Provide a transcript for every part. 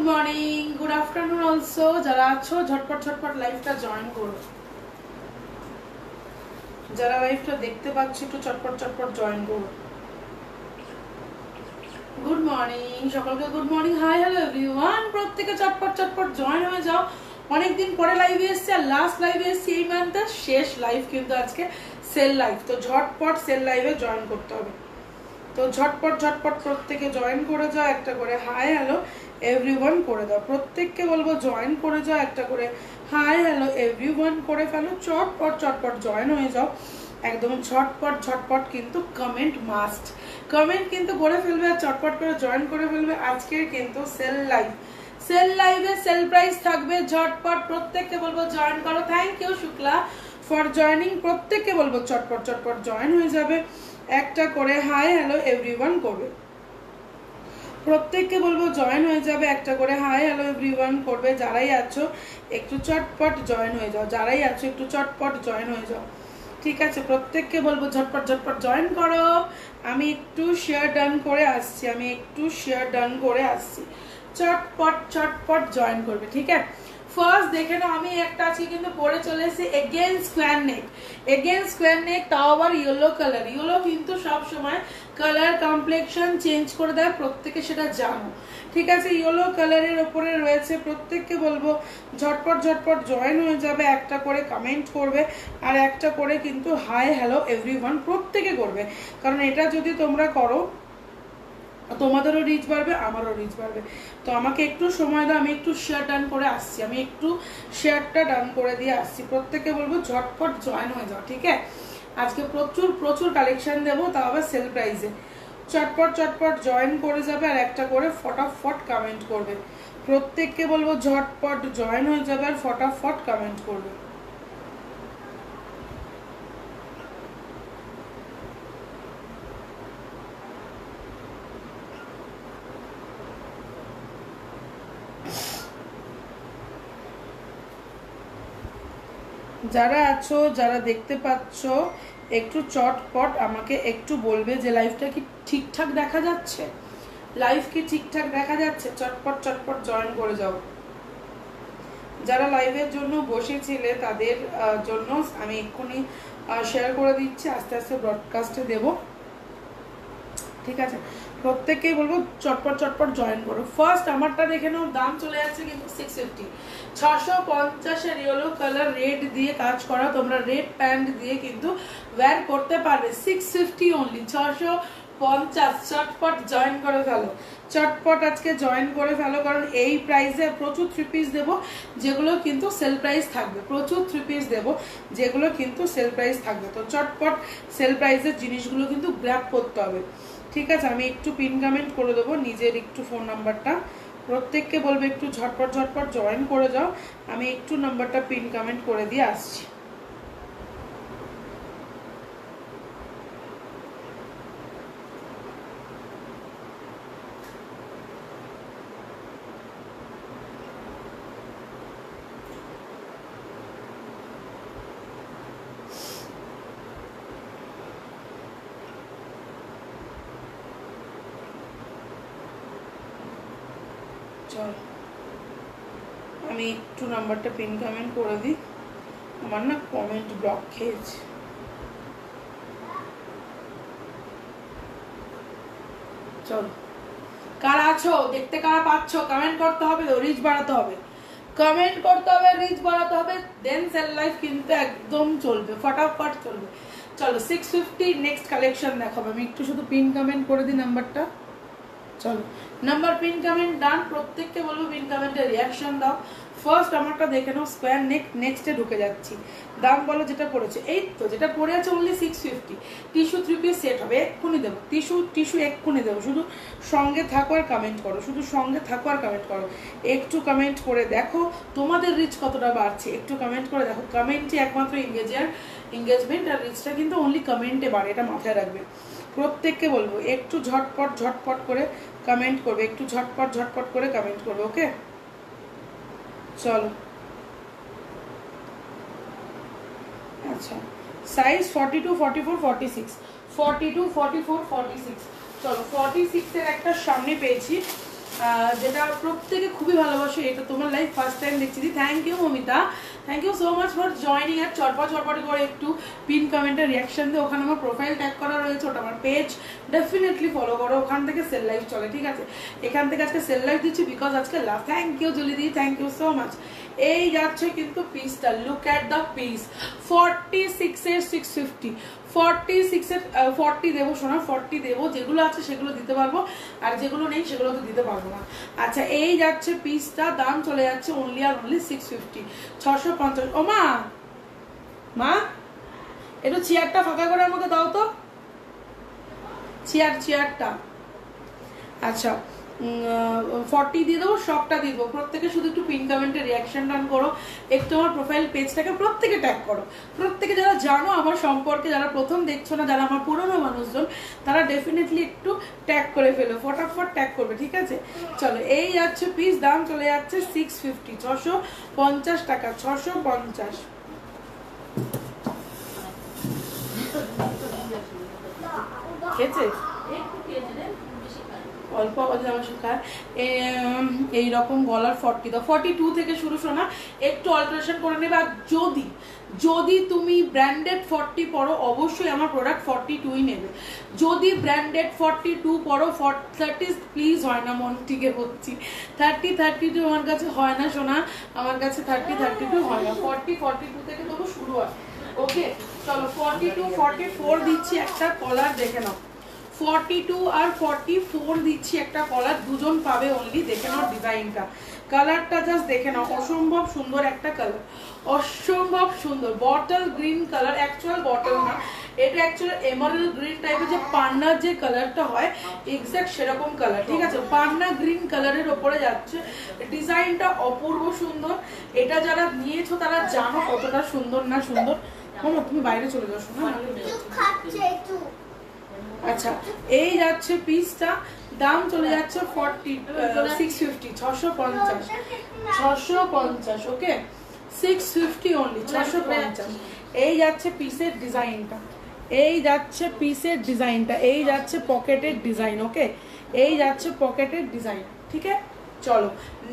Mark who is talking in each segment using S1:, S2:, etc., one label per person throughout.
S1: Morning, good afternoon also. যারা আছো ঝটপট ঝটপট লাইভটা জয়েন করো। যারা লাইভটা দেখতে পাচ্ছ একটু চটপট চটপট জয়েন করো। গুড মর্নিং সকলকে, good morning, hi hello everyone. প্রত্যেকে চটপট চটপট জয়েন হয়ে যাও। অনেকদিন পরে লাইভে এসেছি, আর লাস্ট লাইভে এসেছি এই মান্থের শেষ লাইভ কিন্তু আজকে সেল লাইভ। তো ঝটপট সেল লাইভে জয়েন করতে হবে। তো ঝটপট ঝটপট প্রত্যেকে জয়েন করে যাও, একটা করে হাই হ্যালো এভরিওয়ান করে দাও। প্রত্যেককে বলবো জয়েন করে যাও, একটা করে হাই হ্যালো এভরিওয়ান করে ফেলো। চটপট চটপট জয়েন হয়ে যাও, একদম ঝটপট ঝটপট। কিন্তু কমেন্ট মাস্ট, কমেন্ট কিন্তু করে ফেলবে আর চটপট করে জয়েন করে ফেলবে। আজকের কিন্তু সেল লাইভ, সেল লাইভে সেল প্রাইস থাকবে। ঝটপট প্রত্যেককে বলবো জয়েন করো। Thank you Shukla for joining. প্রত্যেককে বলবো চটপট চটপট জয়েন হয়ে যাবে, একটা করে হাই হ্যালো এভরিওয়ান করবে। প্রত্যেককে বলবো জয়েন হয়ে যাবে, একটা করে হাই হ্যালো এভরিওয়ান করবে। যারাই আছো একটু চটপট জয়েন হয়ে যাও, যারাই আছো একটু চটপট জয়েন হয়ে যাও, ঠিক আছে? প্রত্যেককে বলবো ঝটপট ঝটপট জয়েন করো। আমি একটু শেয়ার ডান করে আসছি, আমি একটু শেয়ার ডান করে আসছি। চটপট চটপট জয়েন করবে, ঠিক আছে? ফার্স্ট দেখে নাও, আমি একটা আজকে কিন্তু পরে চলে এসেছি এগেন স্কোয়ার নেক। এগেন স্কোয়ার নেক, তাও আবার ইয়েলো কালার। ইয়েলো কিন্তু সব সময় কালার কমপ্লেকশন চেঞ্জ করে দেয়, প্রত্যেকে সেটা জানো, ঠিক আছে? ইয়েলো কালারের ওপরে রয়েছে। প্রত্যেককে বলবো ঝটপট ঝটপট জয়েন হয়ে যাবে, একটা করে কমেন্ট করবে আর একটা করে কিন্তু হাই হ্যালো এভরিওয়ান প্রত্যেকে করবে। কারণ এটা যদি তোমরা করো তোমাদেরও রিচ বাড়বে, আমারও রিচ বাড়বে। তো আমাকে একটু সময় দাও, আমি একটু শেয়ার ডান করে আসছি, আমি একটু শেয়ারটা ডান করে দিয়ে আসছি। প্রত্যেকে বলবো ঝটপট জয়েন হয়ে যাও, ঠিক আছে? আজকে প্রচুর প্রচুর কালেকশন দেবো, তাও আবার সেল প্রাইসে। চটপট চটপট জয়েন করে যাবে আর একটা করে ফটাফট কমেন্ট করবে। প্রত্যেককে বলবো ঝটপট জয়েন হয়ে যাবে আর ফটাফট কমেন্ট করবে। যারা আছো, যারা দেখতে পাচ্ছ একটু চটপট আমাকে একটু বলবে যে লাইভটা কি ঠিকঠাক দেখা যাচ্ছে, লাইভ কি ঠিকঠাক দেখা যাচ্ছে। চটপট চটপট জয়েন করে যাও। যারা লাইভের জন্য বসেছিলে তাদের জন্য আমি এক্ষুনি শেয়ার করে দিচ্ছি, আস্তে আস্তে ব্রডকাস্টে দেবো, ঠিক আছে? প্রত্যেককেই বলবো চটপট চটপট জয়েন করো। ফার্স্ট আমারটা দেখে নাও, দাম চলে যাচ্ছে কিন্তু 650, 650-এর ইয়েলো কালার রেড দিয়ে কাজ করা। তোমরা রেড প্যান্ট দিয়ে কিন্তু ওয়্যার করতে পারবে। 650 অনলি, 650। চটপট জয়েন করে ফেলো, চটপট আজকে জয়েন করে ফেলো। কারণ এই প্রাইসে প্রচুর 3 পিস দেবো যেগুলো কিন্তু সেল প্রাইস থাকবে, প্রচুর 3 পিস দেবো যেগুলো কিন্তু সেল প্রাইস থাকবে। তো চটপট সেল প্রাইসের জিনিসগুলো কিন্তু গ্র্যাব করতে হবে, ঠিক আছে? আমি একটু পিন কমেন্ট করে দেবো নিজের একটু ফোন নাম্বারটা। প্রত্যেককে বলবো একটু ঝটপট ঝটপট জয়েন করে যাও, আমি একটু নাম্বারটা পিন কমেন্ট করে দিয়ে আসছি। চল আমি একটু নাম্বারটা পিন কমেন্ট করে দিই, আমার না কমেন্ট ব্লক খেয়েছে। চলো, কারা আছো দেখতে, কারা পাচ্ছ কমেন্ট করতে হবে, রিচ বাড়াতে হবে, কমেন্ট করতে হবে, রিচ বাড়াতে হবে, দেন সেল লাইফ কিন্তু একদম চলবে, ফটাফট চলবে। চলো 650 নেক্সট কালেকশন দেখাবো। আমি একটু শুধু পিন কমেন্ট করে দিই নাম্বারটা। চলো নাম্বার পিন কমেন্ট ডান। প্রত্যেককে বলবো পিন কমেন্টে রিয়াকশন দাও। ফার্স্ট আমারটা দেখে নাও, স্কোয়ার নেক, নেক্সটে ঢুকে যাচ্ছি। দাম বলো যেটা পড়েছে, এই তো যেটা পড়ে আছে অনলি 650। টিস্যু 3 পিস সেট হবে, এক্ষুনি দেবো। টিস্যু এক্ষুনি দেবো। শুধু সঙ্গে থাকো আর কমেন্ট করো, শুধু সঙ্গে থাকো আর কমেন্ট করো। একটু কমেন্ট করে দেখো তোমাদের রিচ কতটা বাড়ছে, একটু কমেন্ট করে দেখো। কমেন্টই একমাত্র এঙ্গেজমেন্ট আর রিচটা কিন্তু অনলি কমেন্টে বাড়ে, এটা মাথায় রাখবে। প্রত্যেককে বলবো একটু ঝটপট ঝটপট করে কমেন্ট করবে, একটু ঝটপট ঝটপট করে কমেন্ট করবে, ওকে? চলো, আচ্ছা সাইজ 42, 44, 46, 42, 44, 46। চলো 46 এর একটা সামনে পেয়েছি, যেটা প্রত্যেকে খুবই ভালোবাসে, এটা তোমার লাইফ ফার্স্ট টাইম দেখছি। Thank you Mamita, thank you so much for joining. আর চটপট করে একটু পিন কমেন্টে রিয়াকশন দিয়ে, ওখানে আমার প্রোফাইল ট্যাগ করা রয়েছে, ওটা আমার পেজ, ডেফিনেটলি ফলো করো। ওখান থেকে সেল লাইফ চলে, ঠিক আছে? এখান থেকে আজকে সেল লাইফ দিচ্ছি বিকজ আজকে লাভ। থ্যাংক ইউ জুলিদি, থ্যাংক ইউ সো মাচ। এই যাচ্ছে কিন্তু পিসটা, লুক অ্যাট দ্য পিস, 46 এর 650, 46 এর 40 দেবো সোনা, 40 দেবো। যেগুলো আছে সেগুলো দিতে পারবো, আর যেগুলো নেই সেগুলো তো দিতে পারবো না। আচ্ছা, এই যাচ্ছে পিসটা, দাম চলে যাচ্ছে অনলি আর অনলি 650, 650। ও মা, মা একটু চেয়ারটা ফাঁকা করে আমাকে দাও তো, চেয়ারটা। আচ্ছা, 40 দিয়ে দেবো, সবটা দিয়ে দেবো। প্রত্যেকে শুধু একটু পিন কমেন্টে রিয়াকশন ডান করো, একটু আমার প্রোফাইল পেজটাকে প্রত্যেকে ট্যাগ করো। প্রত্যেকে যারা জানো আমার সম্পর্কে, যারা প্রথম দেখছো না, যারা আমার পুরনো মানুষজন, তারা ডেফিনেটলি একটু ট্যাগ করে ফেলো, ফটাফট ট্যাগ করবে, ঠিক আছে? চলো, এই যাচ্ছে পিস, দাম চলে যাচ্ছে 650, 650 টাকা, 650। খেয়েছে অল্প শেখায় এইরকম গলার 40 দাও, 42 থেকে শুরু শোনা, একটু অল্টারেশন করে নেবে। আর যদি তুমি ব্র্যান্ডেড 40 পরো, অবশ্যই আমার প্রোডাক্ট 42ই নেবে। যদি ব্র্যান্ডেড 42 পরো, 30 প্লিজ হয় না, মন টিকে বলছি, 32 আমার কাছে হয় না সোনা, আমার কাছে 32 হয় না, 42 থেকে তবু শুরু হয়। ওকে, চলো 42, 44 দিচ্ছি একটা কলার, দেখে নাও। 42 আর 44 দিচ্ছি একটা কলার, দুজন পাবে অনলি। দেখে নাও ডিজাইনটা, কালারটা জাস্ট দেখে নাও, অসম্ভব সুন্দর একটা কালার, অসম্ভব সুন্দর। Bottle green colour, actual bottle না, এটা অ্যাকচুয়ালি এমারেল্ড গ্রিন টাইপের, যে পান্নার যে কালারটা হয় এক্স্যাক্ট সেরকম কালার, ঠিক আছে? পান্না গ্রিন কালারের ওপরে যাচ্ছে, ডিজাইনটা অপূর্ব সুন্দর। এটা যারা নিয়েছো তারা জানো কতটা সুন্দর না সুন্দর। তুমি বাইরে চলে যাও শোনা। আচ্ছা, এই যাচ্ছে পিসটা, দাম চলে যাচ্ছে 650, 650। ওকে, 650 অনলি, 650। এই যাচ্ছে পিসের ডিজাইনটা, এই যাচ্ছে পিসের ডিজাইনটা, এই যাচ্ছে পকেটের ডিজাইন। ওকে, এই যাচ্ছে পকেটের ডিজাইন, ঠিক আছে? চলো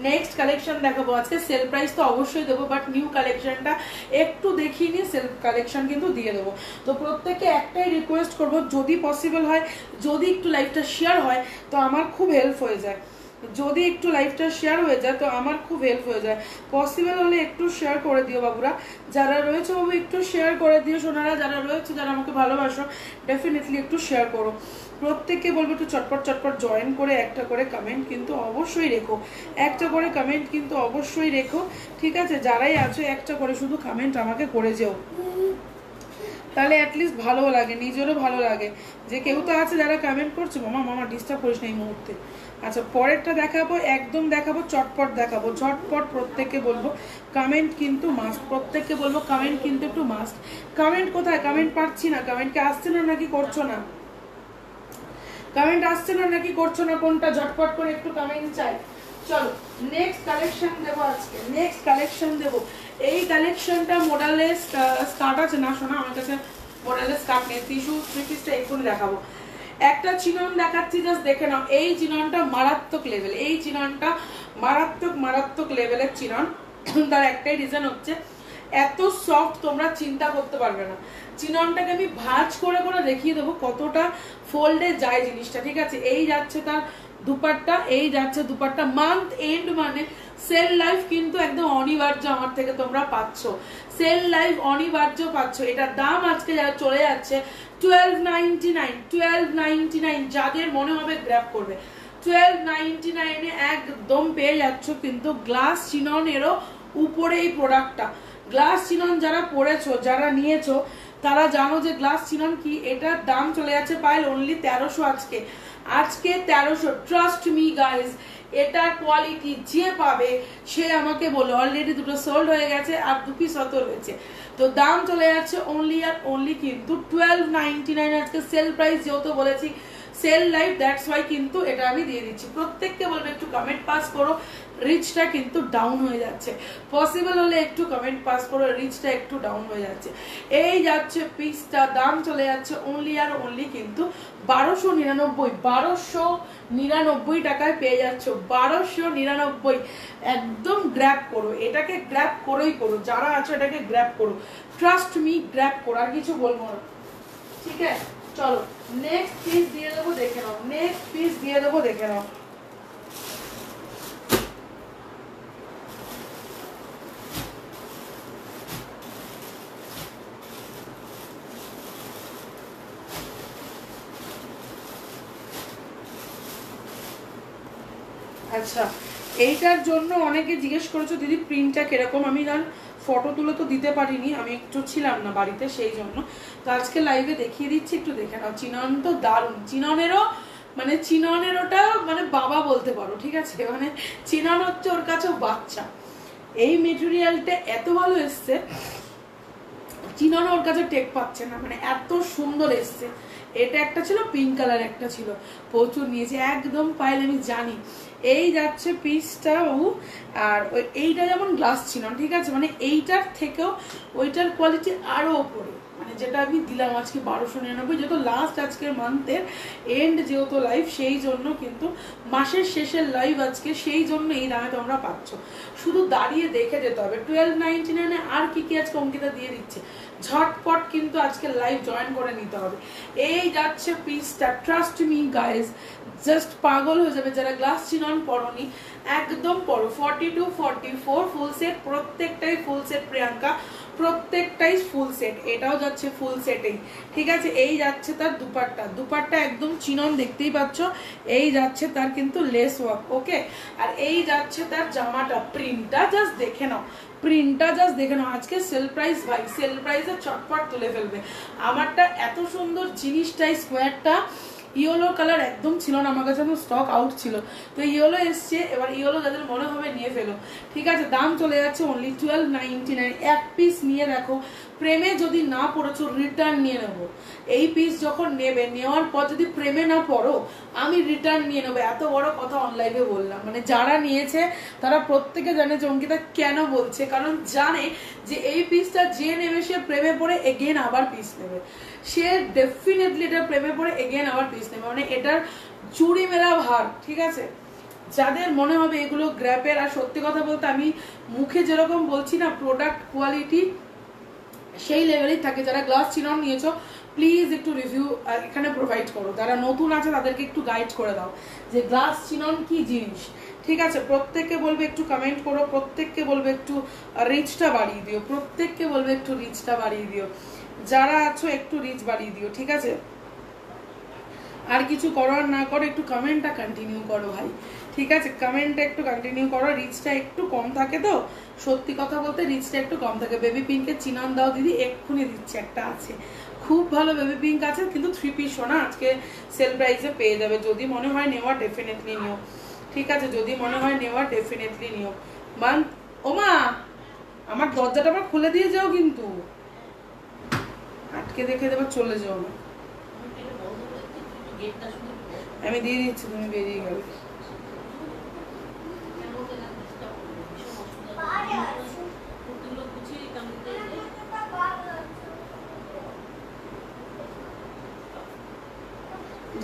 S1: নেক্সট কালেকশন দেখাবো। আজকে সেল প্রাইস তো অবশ্যই দেবো, বাট নিউ কালেকশনটা একটু দেখিয়ে নিয়ে সেল কালেকশন কিন্তু দিয়ে দেবো। তো প্রত্যেককে একটাই রিকোয়েস্ট করবো, যদি পসিবল হয়, যদি একটু লাইভটা শেয়ার হয় তো আমার খুব হেল্প হয়ে যায়, যদি একটু লাইভটা শেয়ার হয়ে যায় তো আমার খুব হেল্প হয়ে যায়। পসিবল হলে একটু শেয়ার করে দিও বাবুরা, যারা রয়েছে বাবু একটু শেয়ার করে দিও, সোনারা যারা রয়েছে, যারা আমাকে ভালোবাসো, ডেফিনেটলি একটু শেয়ার করো। প্রত্যেককে বলবো একটু চটপট জয়েন করে একটা করে কমেন্ট কিন্তু অবশ্যই রেখো, একটা করে কমেন্ট কিন্তু অবশ্যই রেখো, ঠিক আছে? যারাই আছো একটা করে শুধু কমেন্ট আমাকে করে যেও, তাহলে অ্যাটলিস্ট ভালো লাগে, নিজেরও ভালো লাগে যে কেউ তো আছে যারা কমেন্ট করছে। মামা ডিস্টার্ব করিস না এই মুহূর্তে। আচ্ছা, পরেরটা দেখাবো, একদম দেখাবো, চটপট দেখাবো, ঝটপট। প্রত্যেককে বলবো কমেন্ট কিন্তু মাস্ট, প্রত্যেককে বলবো কমেন্ট কিন্তু একটু মাস্ট। কমেন্ট কোথায়? কমেন্ট পাচ্ছি না, কমেন্টকে আসছে না নাকি করছো না? কমেন্ট আসছে না নাকি করছো না? কোনটা? ঝটপট করে একটু কমেন্ট চাই। চলো নেক্সট কালেকশন দেবো, আজকে নেক্সট কালেকশন দেবো। এই কালেকশনটা মোডালেস স্কার্ট আছে না শোনা, আমার কাছে মোডালেস স্কার্ট নেই, টিস্যু থ্রি পিসটা এক্ষুনি দেখাবো। একটা চিনন দেখাচ্ছি, জাস্ট দেখে নাও। এই চিননটা মারাত্মক লেভেল, এই চিননটা মারাত্মক লেভেলের চিনন। তার একটাই রিজন হচ্ছে এত সফট, তোমরা চিন্তা করতে পারবে না। চিননটাকে আমি ভাঁজ করে দেখিয়ে দেবো কতটা ফোল্ডে যায় জিনিসটা, ঠিক আছে? এই যাচ্ছে তার দুপাট্টা, এই যাচ্ছে দুপাট্টা। মান্থ এন্ড মানে সেল লাইফ কিন্তু একদম অনিবার্য আমার থেকে তোমরা পাচ্ছ, সেল লাইফ অনিবার্য পাচ্ছ। এটার দাম আজকে চলে যাচ্ছে 1299, 1299। যাদের মনে হবে গ্র্যাব করবে, 1299 এ একদম পেয়ে যাচ্ছ কিন্তু গ্লাস চিননেরও উপরে এই প্রোডাক্টটা। গ্লাস চিনন যারা পরেছো, যারা নিয়েছো, তারা জানো যে গ্লাস চিনন কি। এটার দাম চলে যাচ্ছে পাইল অনলি 1300। আজকে 1300। ট্রাস্ট মি গাইজ, এটার কোয়ালিটি যে পাবে সে আমাকে বলো। অলরেডি দুটো সোল্ড হয়ে গেছে আর 2 পিস অত রয়েছে। তো দাম চলে যাচ্ছে অনলি আর অনলি কিন্তু 1299। আজকে সেল প্রাইস যেহেতু বলেছি সেল লাইভ, দ্যাটস ওয়াই কিন্তু এটা আমি দিয়ে দিচ্ছি। প্রত্যেককে বলবো একটু কমেন্ট পাস করো, রিচটা কিন্তু ডাউন হয়ে যাচ্ছে, পসিবল হলে একটু কমেন্ট পাস করো, রিচটা একটু ডাউন হয়ে যাচ্ছে। এই যাচ্ছে পিসটা, দাম চলে যাচ্ছে অনলি আর অনলি কিন্তু 1299 টাকায় পেয়ে যাচ্ছ, 1299। একদম গ্র্যাব করো, এটাকে গ্র্যাব করেই করো, যারা আছো এটাকে গ্র্যাব করো, ট্রাস্ট মি, গ্র্যাব করো, আর কিছু বলবো না। ঠিক আছে, চলো নেক্সট পিস দিয়ে দেবো, দেখে নাও, নেক্সট পিস দিয়ে দেবো, দেখে নাও। আচ্ছা, এইটার জন্য অনেকে জিজ্ঞেস করেছো দিদি প্রিন্টটা কিরকম। আমি ফটো তুলে তো দিতে পারিনি, আমি একটু ছিলাম না বাড়িতে, সেই জন্য তো আজকে লাইভে দেখিয়ে দিচ্ছি, একটু দেখে নাও। চিনন তো দারুণ, চিননেরও মানে চিননেরওটা মানে বাবা বলতে পারো, ঠিক আছে, মানে চিনন হচ্ছে ওর কাছেও বাচ্চা। এই মেটেরিয়ালটা এত ভালো এসছে, চিনন ওর কাছে টেক পাচ্ছে না, মানে এত সুন্দর এসছে। এটা একটা ছিল পিঙ্ক কালার, একটা ছিল, প্রচুর নিয়েছে, একদম পাইল, আমি জানি। এই যাচ্ছে পিসটা বাবু, আর এইটা যেমন গ্লাস ছিল, ঠিক আছে, মানে এইটার থেকেও ওইটার কোয়ালিটি আরো ওপরে, মানে যেটা আমি দিলাম আজকে 1299, যেহেতু লাস্ট আজকের মান্থের এন্ড যেহেতু লাইভ, সেই জন্য কিন্তু মাসের শেষের লাইভ আজকে, সেই জন্য এই দামে তোমরা পাচ্ছ। শুধু দাঁড়িয়ে দেখে যেতে হবে। 1299 আর কি কি আজকে অঙ্কিতা দিয়ে দিচ্ছে, ঝটপট কিন্তু আজকে লাইভ জয়েন করে নিতে হবে। এই যাচ্ছে পিসটা, ট্রাস্ট মি গাইজ, জাস্ট পাগল হয়ে যাবে যারা গ্লাস চিনন পরনি, একদম পরো। 42 44 ফুল সেট, প্রত্যেকটাই ফুল সেট প্রিয়াঙ্কা, প্রত্যেকটাই ফুল সেট। এটাও যাচ্ছে ফুল সেটেই, ঠিক আছে। এই যাচ্ছে তার দুপাট্টা, দুপাট্টা একদম চিনন, দেখতেই পাচ্ছ। এই যাচ্ছে তার কিন্তু লেস ওয়ার্ক, ওকে। আর এই যাচ্ছে তার জামাটা, প্রিন্টটা জাস্ট দেখে নাও, প্রিন্টটা জাস্ট দেখে নাও। আজকে সেল প্রাইস ভাই, সেল প্রাইসে চটপট তুলে ফেলবে। আমারটা এত সুন্দর জিনিসটাই, স্কোয়ারটা ইয়েলো কালার একদম ছিল না আমার কাছে, স্টক আউট ছিল, তো ইয়েলো এসছে। এবার ইয়েলো যাদের মনে হবে নিয়ে ফেলো, ঠিক আছে। দাম চলে যাচ্ছে অনলি 1299। এক পিস নিয়ে দেখো, প্রেমে যদি না পড়েছো রিটার্ন নিয়ে নেবো। এই পিস যখন নেবে, নেওয়ার পর যদি প্রেমে না পড়ো আমি রিটার্ন নিয়ে নেবো। এত বড় কথা অনলাইনে বললাম, মানে যারা নিয়েছে তারা প্রত্যেকে জানে যে অঙ্কিতা কেন বলছে, কারণ জানে যে এই পিসটা যে নেবে সে প্রেমে পড়ে এগেন আবার পিস নেবে, সে ডেফিনেটলি এটা প্রেমে পড়ে এগেন আবার পিস নেবে, মানে এটার চুরি মেলা ভার, ঠিক আছে। যাদের মনে হবে এগুলো গ্র্যাপের, আর সত্যি কথা বলতে আমি মুখে যেরকম বলছি না, প্রোডাক্ট কোয়ালিটি সেই লেভেলেই থাকে। যারা গ্লাস চিনন নিয়েছো প্লিজ একটু রিভিউ এখানে প্রোভাইড করো, যারা নতুন আছে তাদেরকে একটু গাইড করে দাও যে গ্লাস চিনন কি জিনিস, ঠিক আছে। প্রত্যেককে বলবে একটু কমেন্ট করো, প্রত্যেককে বলবে একটু রিচটা বাড়িয়ে দিও, প্রত্যেককে বলবে একটু রিচটা বাড়িয়ে দিও, যারা আছো একটু রিচ বাড়িয়ে দিও, ঠিক আছে। আর কিছু করো আর না করো, একটু কমেন্টটা কন্টিনিউ করো ভাই, ঠিক আছে। কমেন্টটা একটু কন্টিনিউ করো, রিচটা একটু কম থাকে তো, সত্যি কথা বলতে রিচটা একটু কম থাকে। বেবি পিঙ্কের চিনন দাও দিদি, এক্ষুনি দিচ্ছে, একটা আছে খুব ভালো বেবি পিঙ্ক আছে, কিন্তু 3 পিস সোনা আজকে সেল প্রাইসে পেয়ে যাবে। যদি মনে হয় নেওয়া ডেফিনেটলি নিও, ঠিক আছে, যদি মনে হয় নেওয়া ডেফিনেটলি নিও। মান ওমা, আমার দরজাটা আবার খুলে দিয়ে যাও, কিন্তু আটকে দেখে দেবার চলে যাও না, আমি দিয়ে দিচ্ছি, তুমি বেরিয়ে গেলে।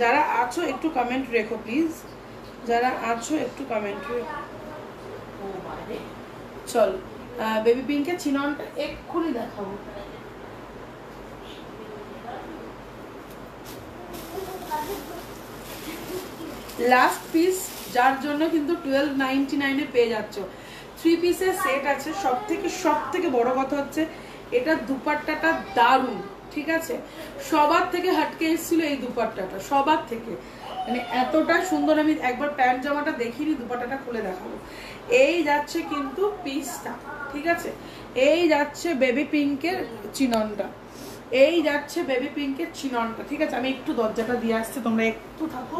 S1: যারা আছো একটু কমেন্ট রেখো প্লিজ, যারা আছো একটু কমেন্ট রেখো। চল বেবি পিঙ্কের চিননটা এক্ষুনি দেখাবো। লাস্ট পিস, যার জন্য কিন্তু 1299 পেয়ে যাচ্ছ। 3 পিসের সেট আছে। সব থেকে বড় কথা হচ্ছে এটা দুপাট্টাটা দারুণ, ঠিক আছে। সবার থেকে হাটকে এসেছিল এই দুপাট্টাটা, সবার থেকে, মানে এতটা সুন্দর। আমি একবার প্যান্ট জামাটা দেখিনি, দুপাট্টাটা খুলে দেখাবো। এই যাচ্ছে কিন্তু পিসটা, ঠিক আছে। এই যাচ্ছে বেবি পিঙ্কের চিননটা, এই যাচ্ছে বেবি পিঙ্কের চিননটা, ঠিক আছে। আমি একটু দরজাটা দিয়ে আসছি, তোমরা একটু থাকো।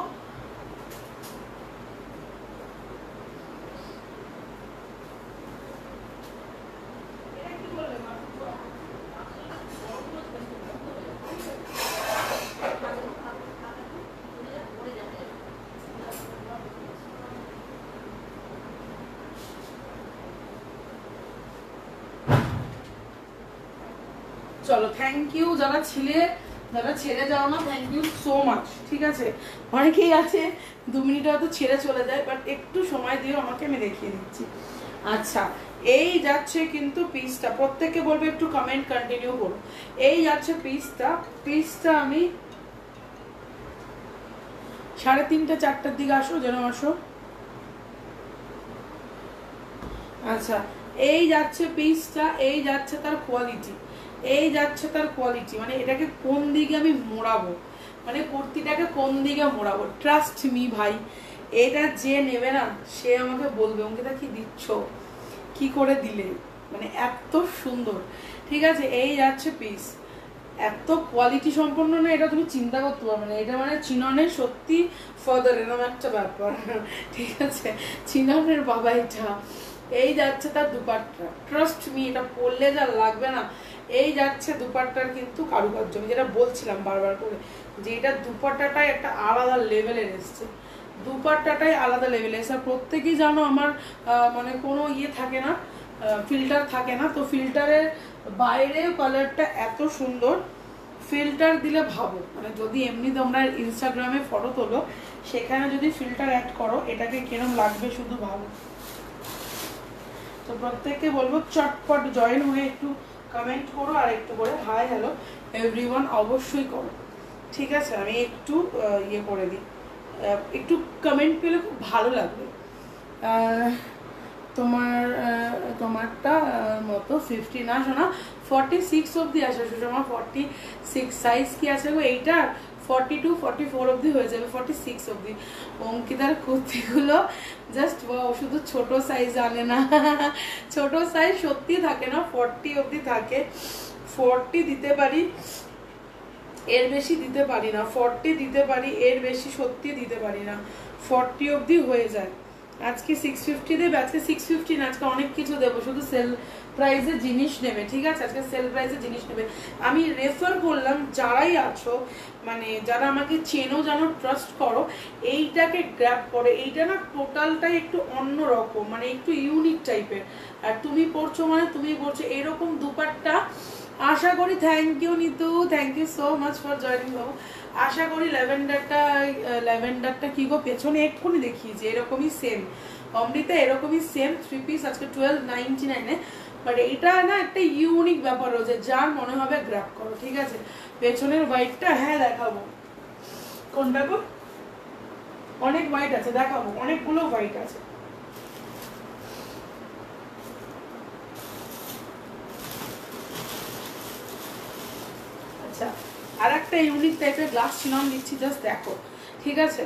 S1: চলো থ্যাংক ইউ যারা ছেড়ে যাও না, থ্যাংক ইউ সো মাচ। ঠিক আছে, অনেকেই আছে 2 মিনিট হয়তো ছেড়ে চলে যায়, বাট একটু সময় দিও আমাকে, আমি দেখিয়ে দিচ্ছি। আচ্ছা, এই যাচ্ছে কিন্তু পিসটা, প্রত্যেককে বলবে একটু কমেন্ট কন্টিনিউ করো। এই যাচ্ছে পিসটা আমি 3:30 4টার দিকে আসো, যেন আসো। আচ্ছা, এই যাচ্ছে পিসটা, এই যাচ্ছে তার কোয়ালিটি, মানে এটাকে কোন দিকে আমি মোড়াবো, মানে কুর্তিটাকে কোন দিকে মোড়াবো। ট্রাস্ট মি ভাই, এটা যে নেবে না সে আমাকে বলবে অঙ্কিতা কি দিচ্ছ, কি করে দিলে, মানে এত সুন্দর। ঠিক আছে, এই যাচ্ছে পিস, এত কোয়ালিটি সম্পন্ন না, এটা তুমি চিন্তা করতে পারবে না। এটা মানে চিননের সত্যি ফাদার, এরকম একটা ব্যাপার। ঠিক আছে, চিননের বাবা এটা। এই যাচ্ছে তার দুপাট্টা, ট্রাস্ট মি এটা পরলে যা লাগবে না। এই যাচ্ছে দুপাট্টার কিন্তু কারুকার্য, আমি যেটা বলছিলাম বারবার করে, যে এটা দুপাট্টাটাই একটা আলাদা লেভেলের এসছে, দুপাট্টাটাই আলাদা লেভেলে এসে। প্রত্যেকেই জানো আমার মানে কোনো ইয়ে থাকে না, ফিল্টার থাকে না, তো ফিল্টারের বাইরে কালারটা এত সুন্দর, ফিল্টার দিলে ভাবো, মানে যদি এমনি তোমরা ইনস্টাগ্রামে ফটো তোলো, সেখানে যদি ফিল্টার অ্যাড করো এটাকে কিরম লাগবে শুধু ভাবো। তো প্রত্যেককে বলবো চটপট জয়েন হয়ে একটু কমেন্ট করো, আর একটু করে হাই হ্যালো এভরিওয়ান অবশ্যই করো। ঠিক আছে, আমি একটু ইয়ে করে দিই, একটু কমেন্ট পেলে খুব ভালো লাগবে। তোমারটা মতো 50 না শোনা, 46 অবধি আসে সুষমা, 46 সাইজ কি আছে গো এইটা, 42 44 অবধি হয়ে যাবে, 46 অবধি। অঙ্কিতার কুর্তিগুলো জাস্ট শুধু ছোট সাইজ আনে না, ছোট সাইজ সত্যি থাকে না, 40 অবধি থাকে। 40 দিতে পারি, এর বেশি দিতে পারি না, 40 দিতে পারি, এর বেশি সত্যি দিতে পারি না, 40 অবধি হয়ে যায়। আজকে 650 দেবে, আজকে 650 না, আজকে অনেক কিছু দেবো, শুধু সেল প্রাইসে জিনিস নেবে। ঠিক আছে, আজকে সেল প্রাইসে জিনিস নেবে। আমি রেফার করলাম, যারাই আছো মানে যারা আমাকে চেনো জানো ট্রাস্ট করো, এইটাকে গ্র্যাব করো। এইটা না টোটালটাই একটু অন্য রকম, মানে একটু ইউনিক টাইপের, আর তুমি পড়ছো মানে তুমি পড়ছো এরকম দুপাট্টা। আশা করি, thank you Nitu, thank you so much for joining বাবু। আশা করি ল্যাভেন্ডারটা কি গো পেছনে এক্ষুনি দেখিয়েছি, এরকমই সেম অমৃতা, এরকমই সেম 3 পিস আজকে 1299-এ। বাট এটা না একটা ইউনিক ব্যাপার রয়েছে, যার মনে হবে গ্র্যাব করো। ঠিক আছে, পেছনের হোয়াইটটা হ্যাঁ দেখাবো, কোনটা গো, অনেক হোয়াইট আছে দেখাবো, অনেকগুলো হোয়াইট আছে। আচ্ছা, আর একটা ইউনিক টাইপের গ্লাস চিনন দিচ্ছি, জাস্ট দেখো। ঠিক আছে,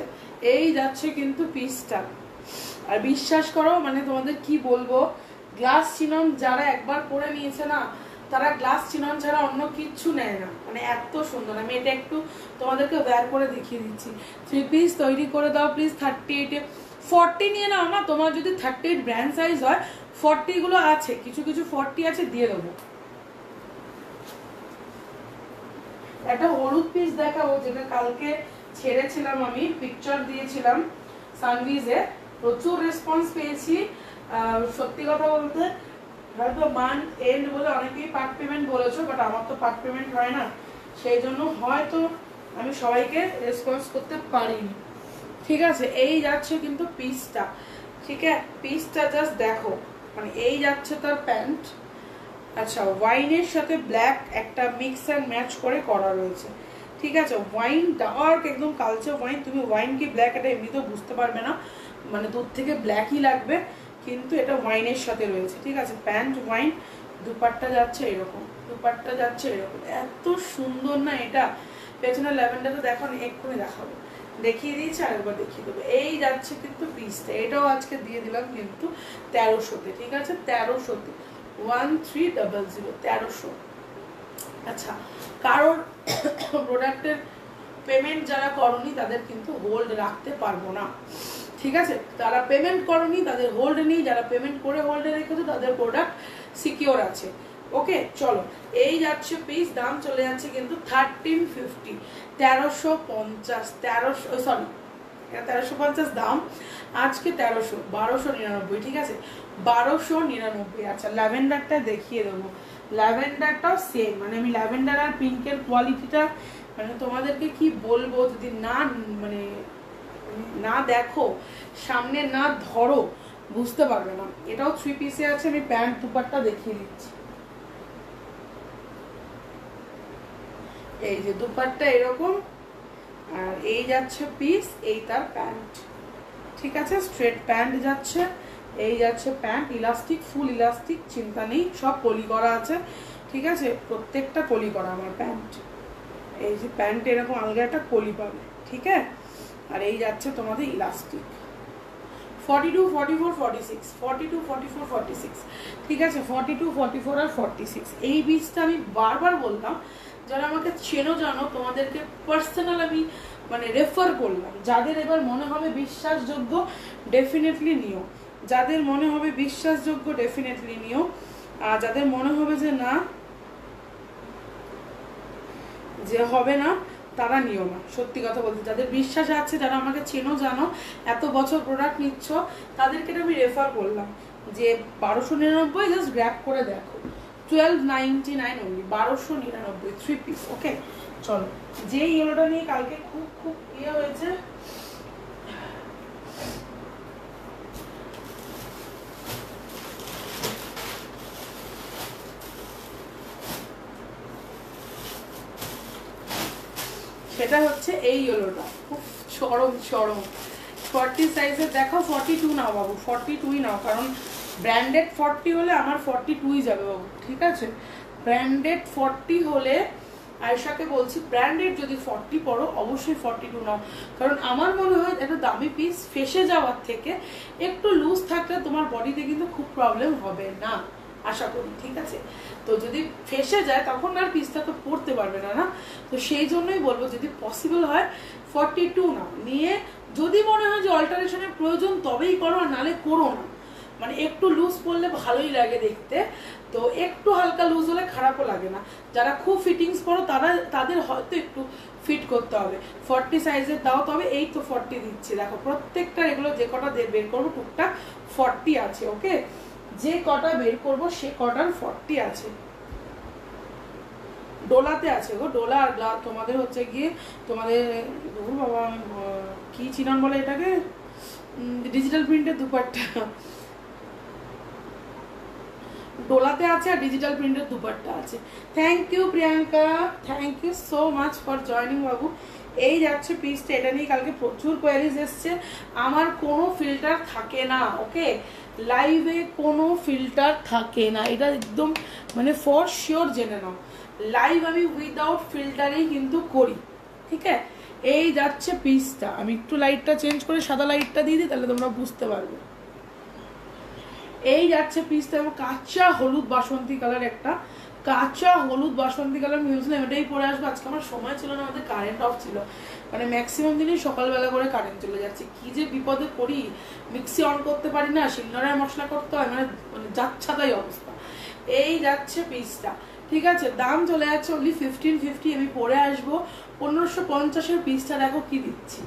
S1: এই যাচ্ছে কিন্তু পিসটা, আর বিশ্বাস করো মানে তোমাদের কি বলবো, গ্লাস চিনন যারা একবার পরে নিয়েছে না, তারা গ্লাস চিনন ছাড়া অন্য কিচ্ছু নেয় না, মানে এত সুন্দর। আমি এটা একটু তোমাদেরকে ওয়্যার করে দেখিয়ে দিচ্ছি। 3 পিস তৈরি করে দাও প্লিজ, 38-এ 40 নিয়ে নাও না, তোমার যদি 38 ব্র্যান্ড সাইজ হয়, 40 গুলো আছে, কিছু কিছু 40 আছে, দিয়ে দেবো। একটা হলুদ পিস দেখাবো, যেটা কালকে ছেড়েছিলাম, আমি পিকচার দিয়েছিলাম সানভিজে, প্রচুর রেসপন্স পেয়েছি। সত্যি কথা বলতে হয়তো মান্থ এন্ড বলে অনেকেই পার্ট পেমেন্ট বলেছো, বাট আমার তো পার্ট পেমেন্ট হয় না, সেই জন্য হয়তো আমি সবাইকে রেসপন্স করতে পারিনি। ঠিক আছে, এই যাচ্ছে কিন্তু পিসটা। ঠিক আছে, পিসটা জাস্ট দেখো, মানে এই যাচ্ছে তার প্যান্ট। আচ্ছা, ওয়াইনের সাথে ব্ল্যাক একটা মিক্স অ্যান্ড ম্যাচ করে করা রয়েছে। ঠিক আছে, ওয়াইন ডার্ক একদম কালচে ওয়াইন, তুমি ওয়াইন কি ব্ল্যাক এটা এমনিতেও বুঝতে পারবে না, মানে দূর থেকে ব্ল্যাকই লাগবে, কিন্তু এটা ওয়াইনের সাথে রয়েছে। ঠিক আছে, প্যান্ট ওয়াইন, দুপাট্টা যাচ্ছে এরকম, দুপাট্টা যাচ্ছে এরকম, এত সুন্দর না এটা। পেছনে ল্যাভেন্ডারটা দেখো, এক্ষুনি দেখাবো, দেখিয়ে দিয়েছি, আরেকবার দেখিয়ে দেবো। এই যাচ্ছে কিন্তু পিসটা, এটাও আজকে দিয়ে দিলাম কিন্তু 1300-তে। ঠিক আছে, 1300-তে 1300, 1300। আচ্ছা, কারোর প্রোডাক্টের পেমেন্ট যারা করনি তাদের কিন্তু হোল্ড রাখতে পারবো না। ঠিক আছে, যারা পেমেন্ট করনি তাদের হোল্ড নেই, যারা পেমেন্ট করে হোল্ডে রেখেছো তাদের প্রোডাক্ট সিকিওর আছে। ওকে, চলো, এই যাচ্ছে পিস, দাম চলে যাচ্ছে কিন্তু 1350, 1350, 1300, সরি 1350 দাম, আজকে 1300, 1299। ঠিক আছে, 1299। আচ্ছা, ল্যাভেন্ডারটা দেখিয়ে দেবো, ল্যাভেন্ডারটাও সেম, মানে আমি ল্যাভেন্ডার আর পিঙ্কের কোয়ালিটিটা মানে তোমাদেরকে কি বলবো, যদি না মানে না দেখো, সামনে না ধরো, বুঝতে পারবে না। এটাও 3 পিসে আছে, আমি প্যান্ট দুপাট্টা দেখিয়ে দিচ্ছি। এই যে দুপাট্টা এরকম, আর এই যাচ্ছে পিস, এই তার প্যান্ট, ঠিক আছে, স্ট্রেট প্যান্ট যাচ্ছে, এই যাচ্ছে প্যান্ট, ইলাস্টিক, ফুল ইলাস্টিক, চিন্তা নেই, সব পলি করা আছে, ঠিক আছে, প্রত্যেকটা পলি করা আমার প্যান্ট। এই যে প্যান্ট এরকম আলগা একটা পলি পাবে, ঠিক আছে। আর এই যাচ্ছে তোমাদের ইলাস্টিক, 42, 44, 46, 42, 44, 46, ঠিক আছে, 42, 44 আর 46। এই বীজটা আমি বারবার বললাম, যারা আমাকে চেনো জানো, তোমাদেরকে পার্সোনাল আমি মানে রেফার করলাম। যাদের এবার মনে হবে বিশ্বাসযোগ্য ডেফিনেটলি নিও, যাদের মনে হবে বিশ্বাসযোগ্য ডেফিনেটলি নিও, আর যাদের মনে হবে যে না, যে হবে না, তারা নিও না। সত্যি কথা বলতে, যাদের বিশ্বাস আছে, যারা আমাকে চেনো জানো, এত বছর প্রোডাক্ট নিচ্ছ, তাদেরকে আমি রেফার করলাম যে 1299 জাস্ট গ্র্যাব করে দেখো, 1299 অনলি, 1299, 3 পিস। ওকে, চলো, যে ইয়েলোটা নিয়ে কালকে খুব খুব ইয়ে হয়েছে, সেটা হচ্ছে এই ইয়েলোটা, খুব চরম চরম 40 সাইজের দেখো, 42 নাও বাবু, 42ই নাও, কারণ ব্র্যান্ডেড 40 হলে আমার 42ই যাবে বাবু, ঠিক আছে। ব্র্যান্ডেড 40 হলে, আয়শাকে বলছি, ব্র্যান্ডেড যদি 40 পড়ো অবশ্যই 42 নাও, কারণ আমার মনে হয় একটা দামি পিস ফেসে যাওয়ার থেকে একটু লুজ থাকলে তোমার বডিতে কিন্তু খুব প্রবলেম হবে না, আশা করি, ঠিক আছে। তো যদি ফেসে যায় তখন আর পিসটা তো পরতে পারবে না, না, তো সেই জন্যই বলবো যদি পসিবল হয় 42 নাও, নিয়ে যদি মনে হয় যে অল্টারেশনের প্রয়োজন তবেই করো, আর নালে করো না। মানে একটু লুজ পরলে ভালোই লাগে দেখতে, তো একটু হালকা লুজ হলে খারাপও লাগে না। যারা খুব ফিটিংস পরো তাদের হয়তো একটু ফিট করতে হবে। 40 সাইজের দাও, তবে এই তো 40 দিচ্ছি, দেখো প্রত্যেকটা এগুলো যে কটা বের করবো টুকটাক 40 আছে। ওকে, যে কটা বের করবো সে কটার 40 আছে, ডোলাতে আছে গো, ডোলা। আর তোমাদের হচ্ছে গিয়ে তোমাদের বাবা কি চিনান বলে এটাকে, ডিজিটাল প্রিন্টের দুপাট্টা, ডোলাতে আছে আর ডিজিটাল প্রিন্টের দুপাট্টা আছে। Thank you Priyanka, thank you so much for joining বাবু। এই যাচ্ছে পিসটা, এটা নিয়ে কালকে প্রচুর কোয়ারিজ এসছে। আমার কোনো ফিল্টার থাকে না, ওকে, লাইভে কোনো ফিল্টার থাকে না, এটা একদম মানে ফর শিওর জেনে নাও। লাইভ আমি উইদাউট ফিল্টারেই কিন্তু করি, ঠিক আছে। এই যাচ্ছে পিসটা, আমি একটু লাইটটা চেঞ্জ করে সাদা লাইটটা দিয়ে দিই, তাহলে তোমরা বুঝতে পারবে। এই যাচ্ছে পিসটা, এবং কাঁচা হলুদ বাসন্তী কালার, একটা কাঁচা হলুদ বাসন্তী কালার মিউজিয়াম, এটাই পরে আসবো। আজকে আমার সময় ছিল না, আমাদের কারেন্ট অফ ছিল, মানে ম্যাক্সিমাম দিনই সকালবেলা করে কারেন্ট চলে যাচ্ছে, কি যে বিপদে পড়ি, মিক্সি অন করতে পারি না, শিলনোড়ায় মশলা করতে হয়, মানে যাচ্ছা তাই অবস্থা। এই যাচ্ছে পিসটা, ঠিক আছে, দাম চলে যাচ্ছে অনলি 1550, আমি পরে আসবো 1550-এর পিসটা দেখো কি দিচ্ছি।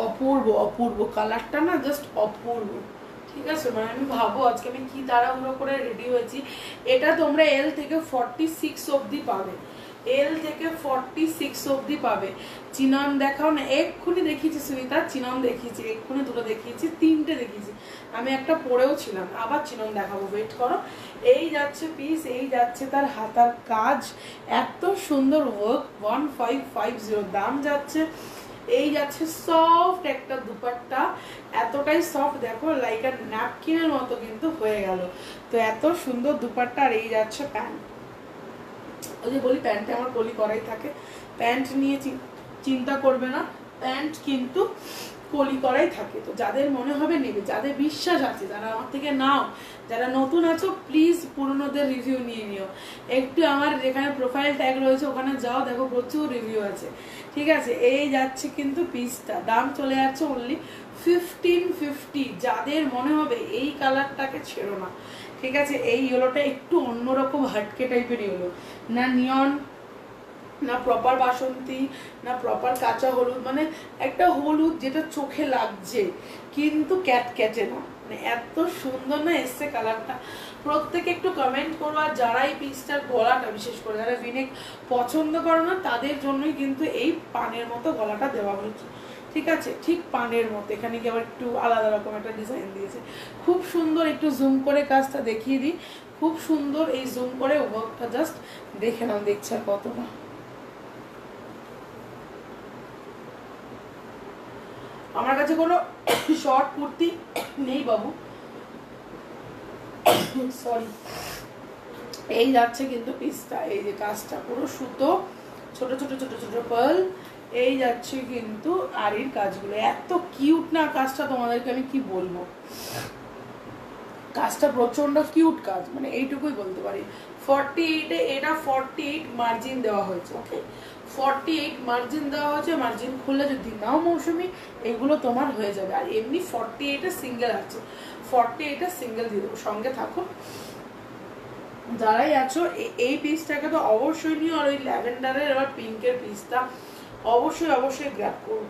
S1: অপূর্ব অপূর্ব কালারটা না, জাস্ট অপূর্ব, ঠিক আছে। মানে আমি ভাবো আজকে আমি কি তাড়াহুড়ো করে রেডি হয়েছি। এটা তোমরা এল থেকে 46 অবধি পাবে, এল থেকে 46 অবধি পাবে। চিনন দেখাও না, এক্ষুনি দেখিয়েছি সুনিতা, চিনন দেখিয়েছি, এক্ষুনি দুটো দেখিয়েছি, 3টে দেখিয়েছি, আমি একটা পরেও ছিলাম, আবার চিনন দেখাবো, ওয়েট করো। এই যাচ্ছে পিস, এই যাচ্ছে তার হাতার কাজ, এত সুন্দর ওয়ার্ক, 1550 দাম যাচ্ছে। এই যাচ্ছে সফট একটা দুপাট্টা, এতটাই সফট দেখো, লাইক আর ন্যাপকিনের মতো কিন্তু হয়ে গেল। তো এত সুন্দর দুপাট্টা, আর এই যাচ্ছে প্যান্ট। ওই যে বলি প্যান্টে আমার পলি করাই থাকে, প্যান্ট নিয়ে চিন্তা করবে না, প্যান্ট কিন্তু কলি করাই থাকে। তো যাদের মনে হবে নেবে, যাদের বিশ্বাস আছে, যারা আমার থেকে নাও, যারা নতুন আছো প্লিজ পুরনোদের রিভিউ নিয়ে নিও। একটু আমার যেখানে প্রোফাইল ট্যাগ রয়েছে ওখানে যাও, দেখো প্রচুর রিভিউ আছে। ঠিক আছে, এই যাচ্ছে কিন্তু পিসটা, দাম চলে যাচ্ছে অনলি 1550। যাদের মনে হবে এই কালারটাকে ছেড়ো না। ঠিক আছে, এই ইয়েলোটা একটু অন্যরকম হাটকে টাইপের ইয়েলো, না নিয়ন, না প্রপার বাসন্তী, না প্রপার কাঁচা হলুদ, মানে একটা হলুদ যেটা চোখে লাগছে কিন্তু ক্যাটক্যাটে না, মানে এত সুন্দর না এসছে কালারটা। প্রত্যেকে একটু কমেন্ট করো। আর যারা এই পিসটার গলাটা, বিশেষ করে যারা ভিনেক পছন্দ করো না তাদের জন্যই কিন্তু এই পানের মতো গলাটা দেওয়া হয়েছে। ঠিক আছে, ঠিক পানের মতো, এখানে কি আবার একটু আলাদা রকম একটা ডিজাইন দিয়েছে, খুব সুন্দর। একটু জুম করে কাজটা দেখিয়ে দিই, খুব সুন্দর। এই জুম করে ওভারটা জাস্ট দেখে নাও, দেখছে আর কতটা। আমার কাছে কোনো শর্ট কুর্তি নেই বাবু, সরি। এই যাচ্ছে কিন্তু পিসটা, এই যে কাজটা পুরো সুতো, ছোট ছোট ছোট ছোট পার্ল, এই যাচ্ছে কিন্তু আরির কাজগুলো। এত কিউট না কাজটা, তোমাদেরকে আমি কি বলবো, কাজটা প্রচন্ড কিউট কাজ, মানে এইটুকুই বলতে পারি। 48-এ এটা 48 মার্জিন দেওয়া হয়েছে। ওকে, 48 মার্জিন দেওয়া হয়েছে। মার্জিন খুললে যদি নাও মৌসুমি, এগুলো তোমার হয়ে যাবে। আর এমনি 48-এ সিঙ্গেল আছে, 48-এ সিঙ্গেল দিয়ে দেবো, সঙ্গে থাকো। যারাই আছো এই পিসটাকে তো অবশ্যই নিও। আর ওই ল্যাভেন্ডারের আবার পিঙ্কের পিসটা অবশ্যই অবশ্যই গ্র্যাব করো।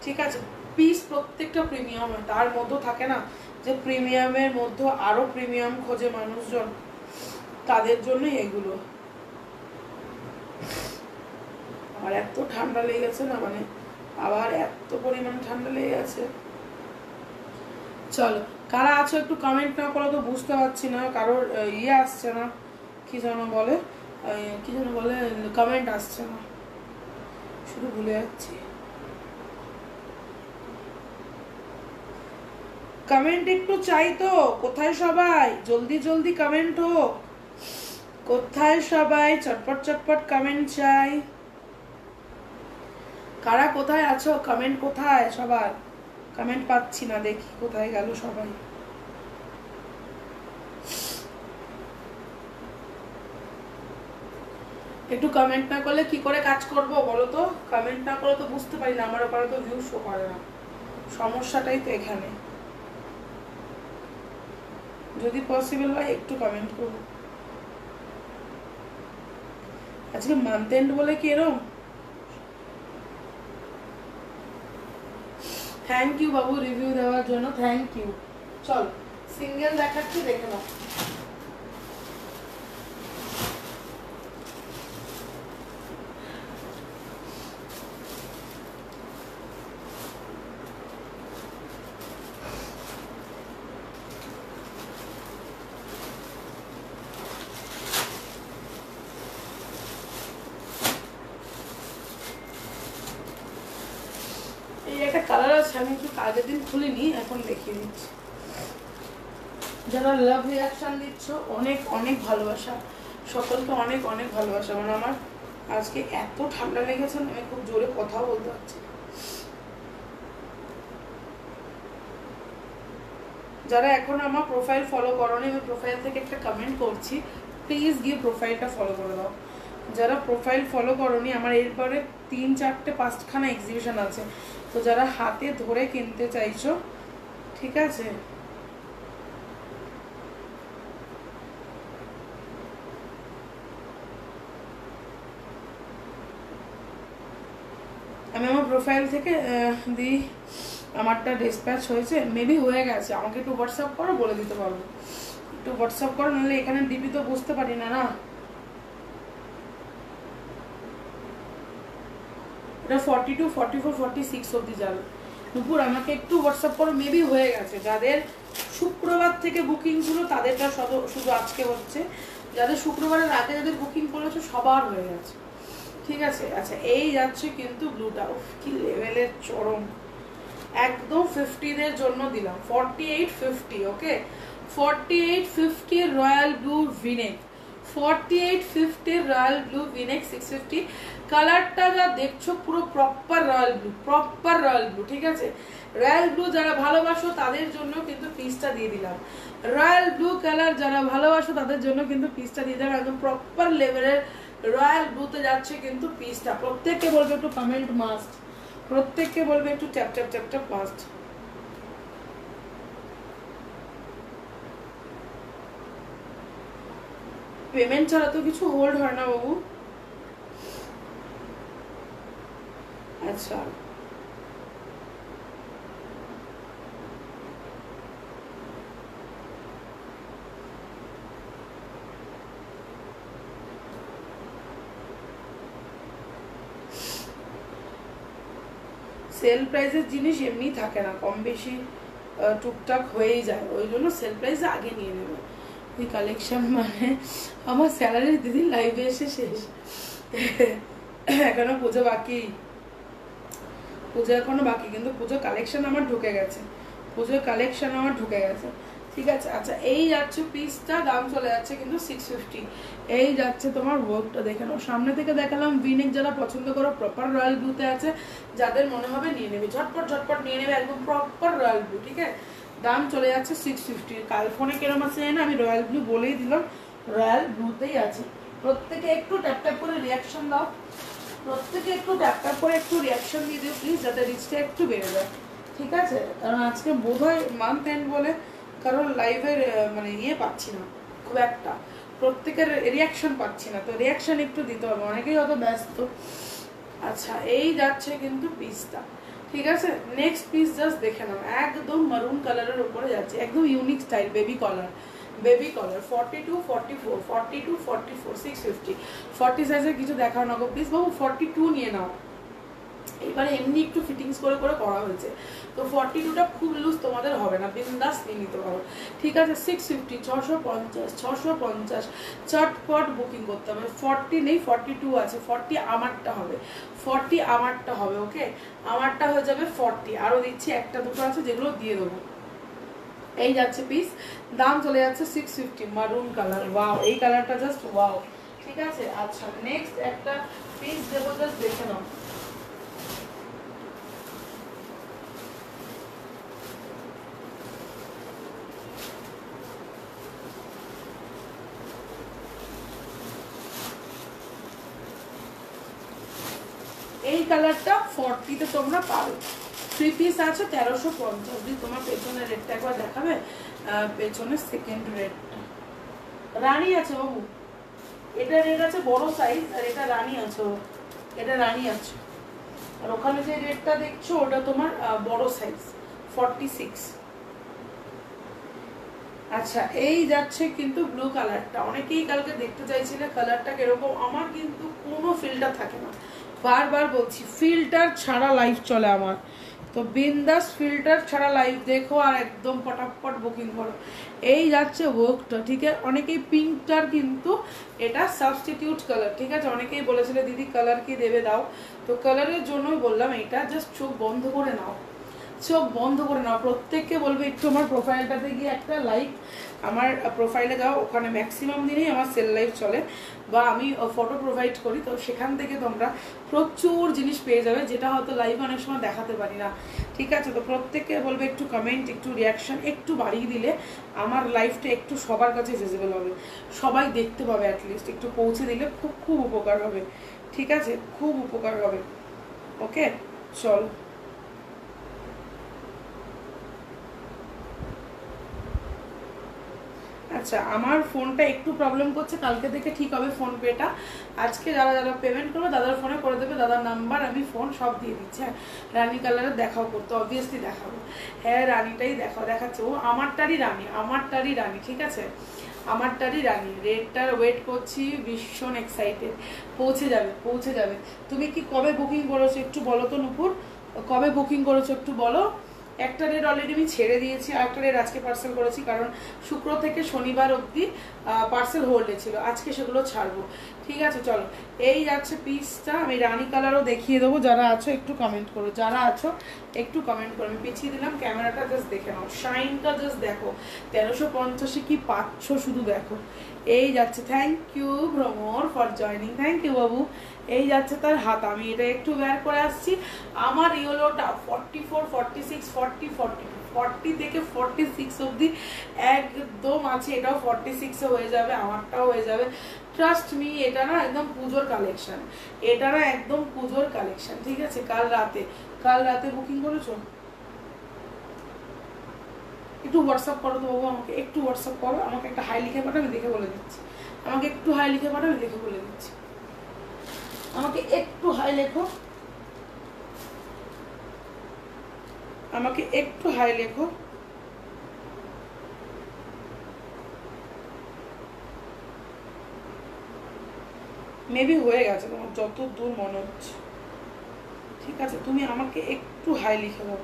S1: ঠিক আছে, পিস প্রত্যেকটা প্রিমিয়াম হয়, তার মধ্যে থাকে না যে প্রিমিয়ামের মধ্যে আরো প্রিমিয়াম খোঁজে মানুষজন, তাদের জন্যই এগুলো। আমার এত ঠান্ডা লেগে গেছে না, মানে আবার এত পরিমাণে ঠান্ডা লেগে গেছে। চলো, কারা আছো একটু কমেন্ট না করো তো বুঝতে পারছি না, কারোর ইয়ে আসছে না, কি যেন বলে, কি যেন বলে, কমেন্ট আসছে না, শুধু ভুলে যাচ্ছি। কমেন্ট একটু চাই তো, কোথায় সবাই, জলদি জলদি কমেন্ট হোক, কোথায় সবাই, চটপট চটপট কমেন্ট চাই। কারা কোথায় আছো, কমেন্ট কোথায় সবার, কমেন্ট পাচ্ছি না, দেখি কোথায় গেল সবাই। একটু কমেন্ট না করলে কি করে কাজ করব বলো তো, কমেন্ট না করলে তো বুঝতে পারি না, আমার ওপরে তো ভিউ শো করে না, সমস্যাটাই তো এখানে। যদি পসিবল হয় একটু কমেন্ট করো। আজকে মান্থ এন্ড বলে কি এরকম। থ্যাংক ইউ বাবু রিভিউ দেওয়ার জন্য, থ্যাংক ইউ। চল সিঙ্গেল দেখাচ্ছি, দেখে নাও। একটা কালার আছে, আমি একটু আগের দিন খুলিনি, এখন দেখিয়ে দিচ্ছি। যারা লাভ রিয়াকশন দিচ্ছ অনেক অনেক ভালোবাসা, সকলকে অনেক অনেক ভালোবাসা। মানে আমার আজকে এত ঠান্ডা লেগেছে, আমি খুব জোরে কথাও বলতে পারছি। যারা এখন আমার প্রোফাইল ফলো করোনি, আমি প্রোফাইল থেকে একটা কমেন্ট করছি, প্লিজ গিয়ে প্রোফাইলটা ফলো করে দাও। যারা প্রোফাইল ফলো করোনি, আমার এরপরে 3, 4, 5খানা এক্সিবিশন আছে, তো যারা হাতে ধরে কিনতে চাইছো, ঠিক আছে, আমি আমার প্রোফাইল থেকে দিই। আমারটা ডিসপ্যাচ হয়েছে, মেবি হয়ে গেছে, আমাকে একটু হোয়াটসঅ্যাপ করো, বলে দিতে পারবো। একটু হোয়াটসঅ্যাপ করো, নাহলে এখানে ডিপি তো বুঝতে পারি না। না, এটা 42, 44, 46 অবধি যাবে। নুপুর আমাকে একটু হোয়াটসঅ্যাপ করো, মেবি হয়ে গেছে। যাদের শুক্রবার থেকে বুকিং ছিল তাদেরটা শুধু আজকে হচ্ছে, যাদের শুক্রবারের আগে যাদের বুকিং করেছো সবার হয়ে গেছে। ঠিক আছে, আচ্ছা এই যাচ্ছে কিন্তু ব্লুটা, কি লেভেলের চরম, একদম 50-দের জন্য দিলাম 4850। ওকে, 4850 royal blue V-neck 4850 royal blue V-neck 650। কালারটা যা দেখছো পুরো প্রপার রয়্যাল ব্লু, ঠিক আছে। রয়্যাল ব্লু যারা ভালোবাসো তাদের জন্য কিন্তু পিসটা দিয়ে দিলাম। রয়্যাল ব্লু কালার যারা ভালোবাসো তাদের জন্য কিন্তু পিসটা দিয়ে দিলাম। একদম প্রপার লেভেলের রয়্যাল ব্লুতে যাচ্ছে কিন্তু পিসটা। প্রত্যেককে বলবে একটু কমেন্ট মাস্ট, প্রত্যেককে বলবে একটু tap tap tap tap must. Payment ছাড়া তো কিছু হোল্ড হয় না বাবু। আচ্ছা সেল প্রাইসের জিনিস এমনি থাকে না, কম বেশি টুকটাক হয়েই যায়, ওই জন্য সেল প্রাইস আগে নিয়ে নেবে। এই কালেকশন মানে আমার স্যালারি দিদির লাইভে এসে শেষ, এখনো পুজো বাকি, পুজো এখনো বাকি, কিন্তু পুজো কালেকশন আমার ঢুকে গেছে, পুজোর কালেকশন আমার ঢুকে গেছে, ঠিক আছে। আচ্ছা এই যাচ্ছে পিসটা, দাম চলে যাচ্ছে কিন্তু 650। এই যাচ্ছে তোমার ওয়ার্কটা দেখে নাও, সামনে থেকে দেখালাম। ভিনেক যারা পছন্দ করো, প্রপার রয়্যাল ব্লুতে আছে, যাদের মনে হবে নিয়ে নেবে, ঝটপট নিয়ে নেবে, একদম প্রপার রয়্যাল ব্লু, ঠিক আছে। দাম চলে যাচ্ছে 650। কাল ফোনে কেরম আছে না, আমি রয়্যাল ব্লু বলেই দিলাম, রয়্যাল ব্লুতেই আছে। প্রত্যেকে একটু ট্যাপ ট্যাপ করে রিয়াকশন দাও, প্রত্যেকে একটু ট্যাপ ট্যাপ করে একটু রিয়াকশন দিয়ে দিও প্লিজ, যাতে রিচটা একটু বেড়ে যায়, ঠিক আছে। কারণ আজকে বোধহয় মান্থ এন্ড বলে কারণ লাইভের মানে ইয়ে পাচ্ছি না খুব একটা, প্রত্যেকের রিয়াকশন পাচ্ছি না, তো রিয়াকশন একটু দিতে হবে, অনেকেই অত ব্যস্ত। আচ্ছা এই যাচ্ছে কিন্তু পিসটা, ঠিক আছে। নেক্সট পিস জাস্ট দেখে নাও, একদম মারুন কালারের উপরে যাচ্ছে, একদম ইউনিক স্টাইল, বেবি কলার 42, 44, 42, 44, 650। 40 সাইজের কিছু দেখাও না গো প্লিজ বাবু, 42 নিয়ে নাও। এবারে এমনি একটু ফিটিংস করে করে করা হয়েছে, তো 42টা খুব লুজ তোমাদের হবে না, বিন্দাস নিয়ে নিতে পারো, ঠিক আছে। 650, 650 চটপট বুকিং করতে হবে। 40 নেই, 42 আছে, 40 আমারটা হবে, 40 আমারটা হবে, ওকে আমারটা হয়ে যাবে 40। আরও দিচ্ছি, একটা দুটো আছে যেগুলো দিয়ে দেবো। এই যাচ্ছে পিস, দাম চলে যাচ্ছে 650, মারুন কালার, ওয়াও এই কালারটা জাস্ট ওয়াও, ঠিক আছে। আচ্ছা নেক্সট একটা পিস দেবো, জাস্ট দেখে নাও। এই কালারটা 40-তে তোমরা পাবে, 3 পিস আছে 1350 দিয়ে। তোমার পেছনের রেটটা একবার দেখাবে, পেছনের সেকেন্ড রেটটা রানী আছে বাবু, এটা রেট আছে বড় সাইজ, আর এটা রানী আছে, এটা রানী আছে, আর ওখানে যে রেটটা দেখছো ওটা তোমার বড় সাইজ 46। আচ্ছা এই যাচ্ছে কিন্তু ব্লু কালারটা, অনেকেই কালকে দেখতে চাইছিলে কালারটা কিরকম, আমার কিন্তু কোনো ফিল্টার থাকে না, বারবার বলছি ফিল্টার ছাড়া লাইভ চলে আমার, তো বিন্দাস ফিল্টার ছাড়া লাইভ দেখো আর একদম পটাপট বুকিং করো। এই যাচ্ছে ওয়ার্কটা, ঠিক আছে। অনেকেই পিঙ্কটার কিন্তু এটা সাবস্টিটিউট কালার, ঠিক আছে, অনেকেই বলেছিল দিদি কালার কি দেবে দাও, তো কালারের জন্যই বললাম এটা, জাস্ট চোখ বন্ধ করে নাও, চোখ বন্ধ করে নাও। প্রত্যেককে বলবে একটু আমার প্রোফাইলটাতে গিয়ে একটা লাইক, আমার প্রোফাইলে যাও, ওখানে ম্যাক্সিমাম দিনেই আমার সেল লাইভ চলে, বা আমি ফটো প্রোভাইড করি, তো সেখান থেকে তোমরা প্রচুর জিনিস পেয়ে যাবে, যেটা হয়তো লাইভ অনেক সময় দেখাতে পারি না, ঠিক আছে। তো প্রত্যেককে বলবে একটু কমেন্ট, একটু রিয়াকশান একটু বাড়িয়ে দিলে আমার লাইভটা একটু সবার কাছে ভিজিবল হবে, সবাই দেখতে পাবে, অ্যাটলিস্ট একটু পৌঁছে দিলে খুব খুব উপকার হবে, ঠিক আছে, খুব উপকার হবে, ওকে চল। আচ্ছা আমার ফোনটা একটু প্রবলেম করছে, কালকে থেকে ঠিক হবে ফোন পেটা, আজকে যারা যারা পেমেন্ট করবে দাদার ফোনে করে দেবে, দাদার নাম্বার আমি ফোন সব দিয়ে দিচ্ছি। হ্যাঁ রানী কালারের দেখাও করতে, অবভিয়াসলি দেখাবো, হ্যাঁ রানীটাই দেখাচ্ছে, ও আমারটারই রানী, ঠিক আছে, আমারটারই রানী। রেটটার ওয়েট করছি, ভীষণ এক্সাইটেড, পৌঁছে যাবে। তুমি কি কবে বুকিং করেছো একটু বলো তো নুপুর, কবে বুকিং করেছো একটু বলো। একটা রেট অলরেডি আমি ছেড়ে দিয়েছি, আর একটা রেট আজকে পার্সেল করেছি, কারণ শুক্র থেকে শনিবার অবধি পার্সেল হোল্ডে ছিল, আজকে সেগুলো ছাড়বো, ঠিক আছে। চলো এই যাচ্ছে পিসটা, আমি রানী কালারও দেখিয়ে দেবো, যারা আছো একটু কমেন্ট করো, যারা আছো একটু কমেন্ট করো। আমি পিছিয়ে দিলাম ক্যামেরাটা, জাস্ট দেখে নাও, শাইনটা জাস্ট দেখো, 1350 কি পাচ্ছ শুধু দেখো, এই যাচ্ছে, thank you Bhramar for joining, thank you বাবু। এই যাচ্ছে তার হাত, আমি এটা একটু বের করে আসছি। আমার ইয়েলোটা 44, 46, 40, 42, 40 থেকে 46 অবধি একদম আছে। এটাও 46 এ হয়ে যাবে, আমারটাও হয়ে যাবে, ট্রাস্ট মি। এটা না একদম পুজোর কালেকশন, এটা না একদম পুজোর কালেকশন, ঠিক আছে। কাল রাতে বুকিং করেছো? একটু হোয়াটসঅ্যাপ করো তো বাবু, আমাকে একটু হোয়াটসঅ্যাপ করো, আমাকে একটা হাই লিখে পাঠাও, আমি দেখে বলে দিচ্ছি। আমাকে একটু হাই লিখে পাঠাও, আমি দেখে বলে দিচ্ছি। আমাকে একটু হাই লেখো, আমাকে একটু হাই লেখো। মেবি হয়ে গেছে তোমার, যত দূর মনে হচ্ছে। ঠিক আছে, তুমি আমাকে একটু হাই লিখে দাও।